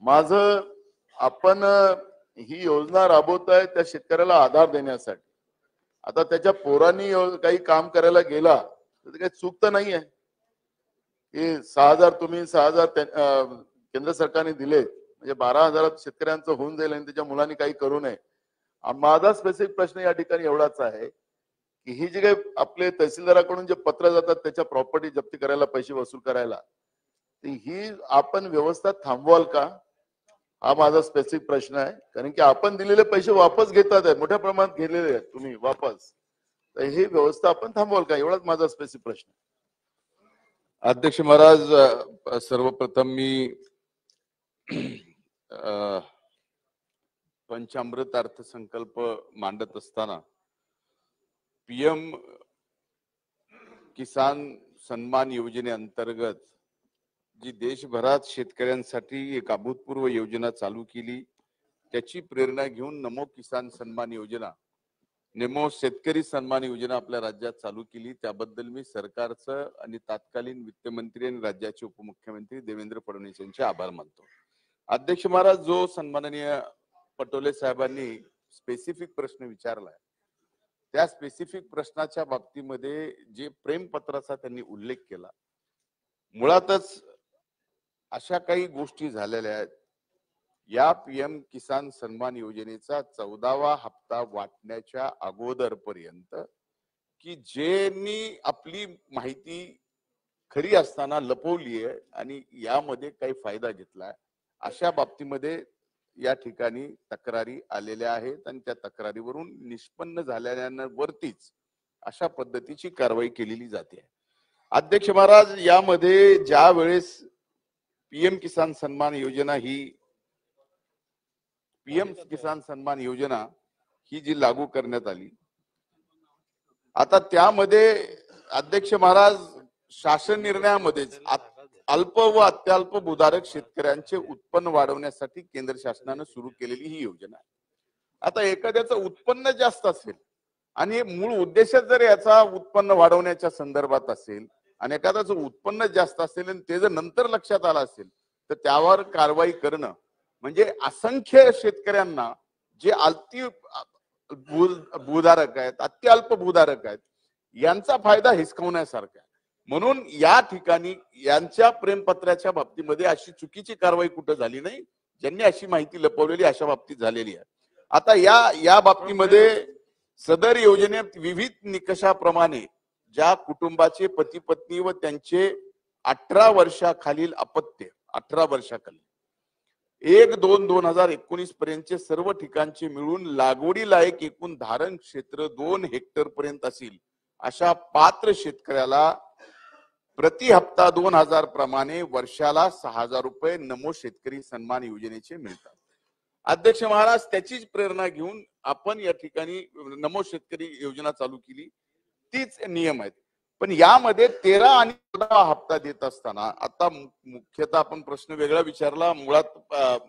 माझं आपण ही योजना राबवताय त्या शेतकऱ्याला आधार देण्यासाठी. आता त्याच्या पोरांनी काही काम करायला गेला तर काही चूक तर नाही आहे की 6,000 तुम्ही 6,000 केंद्र सरकारने दिले म्हणजे 12,000 शेतकऱ्यांचं होऊन जाईल आणि त्याच्या मुलांनी काही करू नये. माझा स्पेसिफिक प्रश्न या ठिकाणी एवढाच आहे की ही जी काही आपले तहसीलदाराकडून जे पत्र जातात त्याच्या प्रॉपर्टी जप्ती करायला, पैसे वसूल करायला, ही आपण व्यवस्था थांबवाल का, हा माझा स्पेसिफिक प्रश्न आहे. कारण की आपण दिलेले पैसे वापस घेतात आहे, मोठ्या प्रमाणात घेतलेले आहेत तुम्ही वापस, तर ही व्यवस्था आपण थांबवाल का, एवढाच माझा स्पेसिफिक प्रश्न. अध्यक्ष महाराज, सर्वप्रथम मी पंचामृत अर्थसंकल्प मांडत असताना पीएम किसान सन्मान योजनेअंतर्गत जी देशभरात शेतकऱ्यांसाठी एक अभूतपूर्व योजना चालू केली, त्याची प्रेरणा घेऊन नमो किसान सन्मान योजना, नेमो शेतकरी सन्मान योजना आपल्या राज्यात चालू केली. त्याबद्दल मी सरकारचं आणि तत्कालीन वित्तमंत्री आणि राज्याचे उपमुख्यमंत्री देवेंद्र फडणवीस यांचे आभार मानतो. अध्यक्ष महाराज, जो सन्माननीय पटोले साहेबांनी स्पेसिफिक प्रश्न विचारलाय त्या स्पेसिफिक प्रश्नाच्या बाबतीमध्ये जे प्रेमपत्राचा त्यांनी उल्लेख केला, मुळातच अशा काही गोष्टी झालेल्या आहेत. या पीएम किसान सन्मान योजनेचा 14वा हप्ता वाटण्याच्या अगोदरपर्यंत की ज्यांनी आपली माहिती खरी असताना लपवली आहे आणि यामध्ये काही फायदा घेतलाय, अशा बाबतीमध्ये या ठिकाणी तक्रारी आलेल्या आहेत आणि त्या तक्रारीवरून निष्पन्न झालेल्यांवरतीच अशा पद्धतीची कारवाई केलेली जाते. अध्यक्ष महाराज, यामध्ये ज्या वेळेस पीएम किसान सन्मान योजना ही जी लागू करण्यात आली, आता त्यामध्ये अध्यक्ष महाराज शासन निर्णयामध्येच अल्प व अत्यल्प भूधारक शेतकऱ्यांचे उत्पन्न वाढवण्यासाठी केंद्र शासनाने सुरू केलेली ही योजना आहे. आता एखाद्याचं उत्पन्न जास्त असेल आणि मूळ उद्देश जर याचा उत्पन्न वाढवण्याच्या संदर्भात असेल आणि एखाद्याचं उत्पन्न जास्त असेल आणि ते जर नंतर लक्षात आलं असेल तर त्यावर कारवाई करणं म्हणजे असंख्य शेतकऱ्यांना जे अति भूधारक आहेत, अत्यल्प भूधारक आहेत, यांचा फायदा हिसकावण्यासारखा आहे. म्हणून या ठिकाणी यांच्या प्रेमपत्राच्या बाबतीमध्ये अशी चुकीची कारवाई कुठं झाली नाही. ज्यांनी अशी माहिती लपवलेली अशा बाबतीत झालेली आहे. आता या बाबतीमध्ये सदर योजनेत विविध निकषाप्रमाणे ज्या कुटुंबाचे पती पत्नी व त्यांचे 18 वर्षाखालील अपत्य 18 वर्षाखालील 1/2/2019 पर्यंतचे सर्व ठिकाणचे मिळून लागवडी लायक एकूण धारण क्षेत्र 2 हेक्टर पर्यंत असेल अशा पात्र शेतकऱ्याला प्रति हप्ता 2000 प्रमाणे वर्षाला 6000 रुपये नमो शेतकरी सन्मान योजनेचे मिळतात. अध्यक्ष महाराज, त्याचीच प्रेरणा घेऊन आपण या ठिकाणी नमो शेतकरी योजना चालू केली. तीच नियम आहेत. पण यामध्ये 13 आणि 14 हप्ता देत असताना आता मुख्यतः आपण प्रश्न वेगळा विचारला, मुळात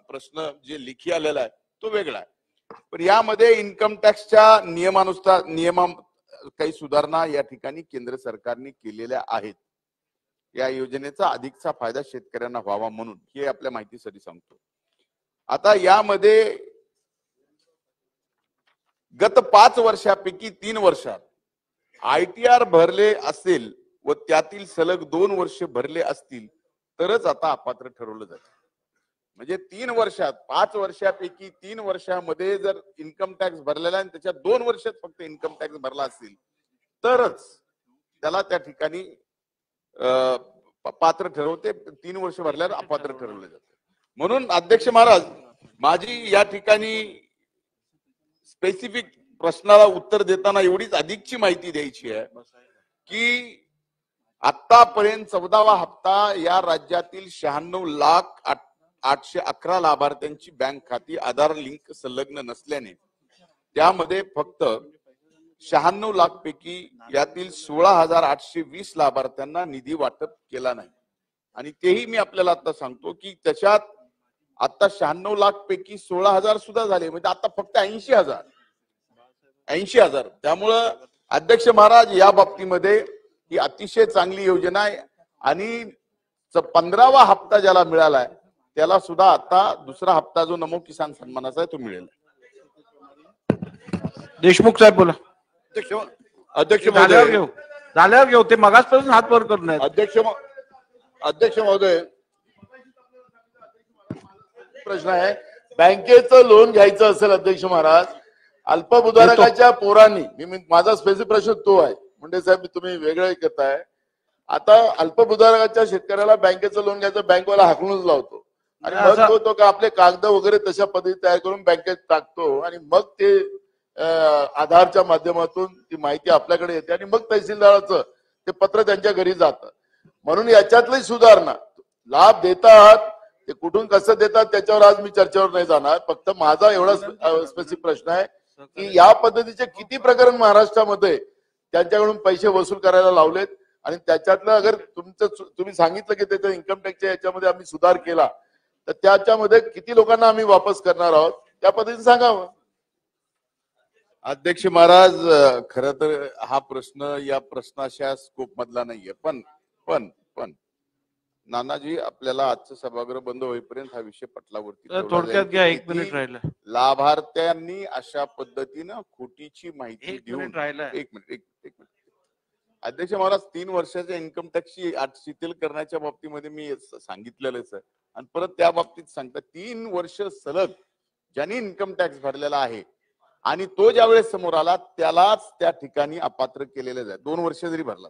प्रश्न जे लेखी आलेला आहे तो वेगळा आहे. पण यामध्ये इन्कम टॅक्सच्या नियमानुसार काही सुधारणा या ठिकाणी केंद्र सरकारने केलेल्या आहेत. या योजनेचा अधिकचा फायदा शेतकऱ्यांना व्हावा म्हणून हे आपल्या माहितीसाठी सांगतो. आता यामध्ये गत 5 वर्षापैकी 3 वर्षात ITR भरले असेल व त्यातील सलग 2 वर्ष भरले असतील तरच आता अपात्र ठरवलं जातं. म्हणजे 3 वर्षात 5 वर्षापैकी 3 वर्षामध्ये जर इन्कम टॅक्स भरलेला आणि त्याच्या 2 वर्षात फक्त इन्कम टॅक्स भरला असेल तरच त्याला त्या ठिकाणी पात्र ठरवते. 3 वर्ष भरल्यावर अपात्र ठरवलं जातं. म्हणून अध्यक्ष महाराज, माझी या ठिकाणी स्पेसिफिक प्रश्नाला उत्तर देताना एवढीच अधिकची माहिती द्यायची आहे की आतापर्यंत 14वा हप्ता या राज्यातील 96,08,11 लाभार्थ्यांची बँक खाती आधार लिंक संलग्न नसल्याने त्यामध्ये फक्त 96 लाख पैकी यातील 16,820 लाभार्थ्यांना निधी वाटप केला नाही. आणि तेही मी आपल्याला आता सांगतो की त्याच्यात आता 96 लाख पैकी 16,000 सुद्धा झाले. म्हणजे आता फक्त 80,000. त्यामुळं अध्यक्ष महाराज, या बाबतीमध्ये ही अतिशय चांगली योजना आहे. आणि 15वा हप्ता ज्याला मिळालाय त्याला सुद्धा आता दुसरा हप्ता जो नमो किसान सन्मानाचा आहे तो मिळेल. देशमुख साहेब बोला. अध्यक्ष झाल्यावर घेऊ ते मगासपासून हात वर करून अध्यक्ष महोदय, प्रश्न आहे, बँकेचं लोन घ्यायचं असेल अध्यक्ष महाराज, अल्पभूधारकाच्या पोरांनी, माझा स्पेसिफिक प्रश्न तो आहे. मुंडे साहेब, तुम्ही वेगळं करताय. आता अल्पभूधारकाच्या शेतकऱ्याला बँकेचं लोन घ्यायचं, बँकवाला हाकलूनच लावतो आणि मग तो का आपले कागद वगैरे तशा पद्धती तयार करून बँकेत टाकतो आणि मग ते आधारच्या माध्यमातून ती माहिती आपल्याकडे येते आणि मग तहसीलदाराचं ते पत्र त्यांच्या घरी जातं. म्हणून याच्यातली सुधारणा, लाभ देतात ते कुठून कसं देतात त्याच्यावर आज मी चर्चेवर नाही जाणार. फक्त माझा एवढा स्पेसिफिक प्रश्न आहे की या पद्धतीचे किती प्रकरण महाराष्ट्रामध्ये त्यांच्याकडून पैसे वसूल करायला लावलेत आणि त्याच्यातलं अगर तुम्ही सांगितलं की त्याच्या इन्कम टॅक्सच्या याच्यामध्ये आम्ही सुधार केला तर त्याच्यामध्ये किती लोकांना आम्ही वापस करणार आहोत त्या पद्धतीने सांगावं. अध्यक्ष महाराज, खरं तर हा प्रश्न या प्रश्नाच्या स्कोप मधला नाहीये. पण नानाजी, आपल्याला आजचं सभागृह बंद होईपर्यंत हा विषय पटलावरती थोडक्यात घ्या. 1 मिनिट राहिलं. लाभार्थ्यांनी अशा पद्धतीनं खोटीची माहिती देऊन एक मिनिट अध्यक्ष महाराज, 3 वर्षाच्या इन्कम टॅक्सची शिथिल करण्याच्या बाबतीमध्ये मी सांगितलेलंच आहे आणि परत त्या बाबतीत सांगता 3 वर्ष सलग ज्यांनी इन्कम टॅक्स भरलेला आहे आणि तो ज्यावेळेस समोर आला त्यालाच त्या ठिकाणी अपात्र केलेलं आहे. 2 वर्ष जरी भरला,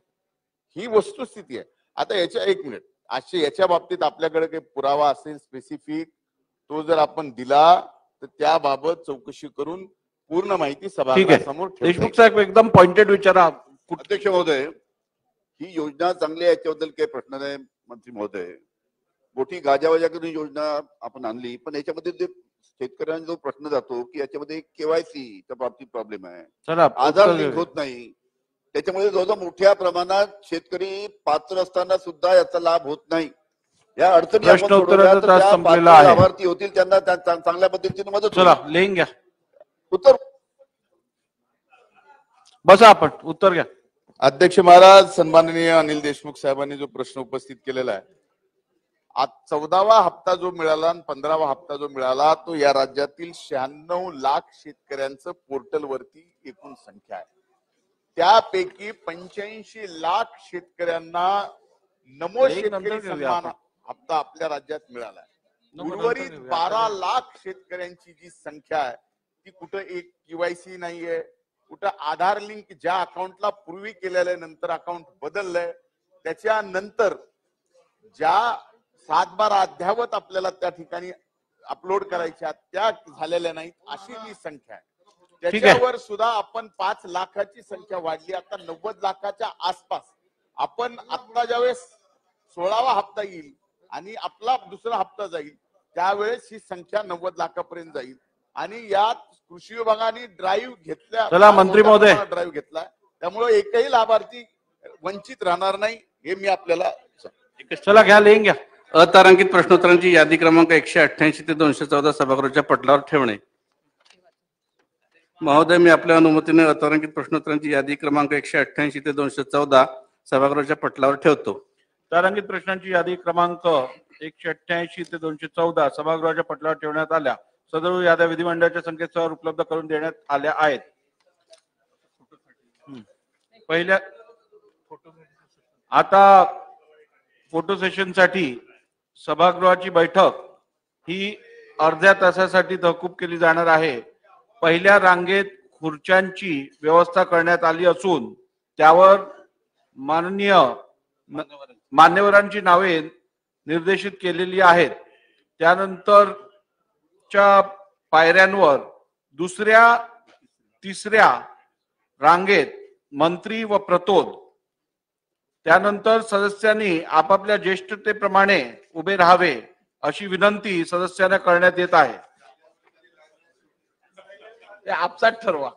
ही वस्तुस्थिती आहे. आता याच्या 1 मिनिट याच्या बाबतीत आपल्याकडे काही पुरावा असेल स्पेसिफिक, तो जर आपण दिला तर त्याबाबत चौकशी करून पूर्ण माहिती सभागृहासमोर ठेवू. देशमुख साहेब, एकदम पॉइंटेड विचारा. अध्यक्ष महोदय, ही योजना चांगली आहे, याच्याबद्दल काही प्रश्न नाही. मंत्री महोदय, मोठी गाजावाजा करून योजना आपण आणली, पण याच्यामध्ये जे शेतकऱ्यांना जो प्रश्न जातो की याच्यामध्ये KYC च्या बाबतीत प्रॉब्लेम आहे, आधार लिंक होत नाही, त्याच्यामुळे जवळजवळ मोठ्या प्रमाणात शेतकरी पात्र असताना सुद्धा याचा लाभ होत नाही. या अडचणी आपण सोडवल्या तर त्या पात्र लाभार्थी होतील, त्यांना चांगल्या पद्धतीने मदत होईल. लिहून घ्या. उत्तर बसा, आपण उत्तर घ्या. अध्यक्ष महाराज, सन्माननीय अनिल देशमुख साहेबांनी जो प्रश्न उपस्थित केलेला आहे, आज 14वा हप्ता जो मिळाला आणि 15वा हप्ता जो मिळाला तो या राज्यातील 96 लाख शेतकऱ्यांचं पोर्टल वरती एकूण संख्या आहे. त्यापैकी 85 लाख शेतकऱ्यांना नमो शेतकरी सन्मान हप्ता आपल्या राज्यात मिळाला आहे. उर्वरित 12 लाख शेतकऱ्यांची जी संख्या आहे ती कुठं एक केवायसी नाहीये, कुठं आधार लिंक ज्या अकाउंटला पूर्वी केलेलं नंतर अकाउंट बदललंय, त्याच्यानंतर ज्या 7-12 अद्यावत आपल्याला त्या ठिकाणी अपलोड करायच्या त्या झालेल्या नाहीत, अशी जी संख्या आहे. त्याच्यावर सुद्धा आपण 5 लाखाची संख्या वाढली, आता 90 लाखाच्या आसपास. आपण आता ज्यावेळेस 16वा हप्ता येईल आणि आपला दुसरा हप्ता जाईल त्यावेळेस ही संख्या 90 लाखापर्यंत जाईल. आणि यात कृषी विभागाने ड्राईव्ह घेतल्या, चला मंत्री महोदय, ड्राईव्ह घेतला, त्यामुळे एकही लाभार्थी वंचित राहणार नाही हे मी आपल्याला. चला घ्या, लिहून घ्या. अतारांकित प्रश्नोत्तरांची यादी क्रमांक 188 ते 214 सभागृहाच्या पटलावर ठेवणे. महोदय, मी आपल्या अनुमतीने अतारांकित प्रश्नोत्तरांची यादी क्रमांक 188 ते 214 सभागृहाच्या पटलावर ठेवतो. तारांकित प्रश्नांची यादी क्रमांक 188 ते 214 सभागृहाच्या पटलावर ठेवण्यात आल्या. सदर याद्या विधिमंडळाच्या संकेतस्थळावर उपलब्ध करून देण्यात आल्या आहेत. पहिल्या आता फोटो सेशन साठी सभागृहाची बैठक ही अर्ध्या तासासाठी तहकूब केली जाणार आहे. पहिल्या रांगेत खुर्च्यांची व्यवस्था करण्यात आली असून त्यावर माननीय मान्यवरांची नावे निर्देशित केलेली आहेत. त्यानंतरच्या पायऱ्यांवर दुसऱ्या तिसऱ्या रांगेत मंत्री व प्रतोद, त्यानंतर सदस्यांनी आपापल्या ज्येष्ठतेप्रमाणे उभे राहावे अशी विनंती सदस्यांना करण्यात येत आहे. ते आपसात ठरवा.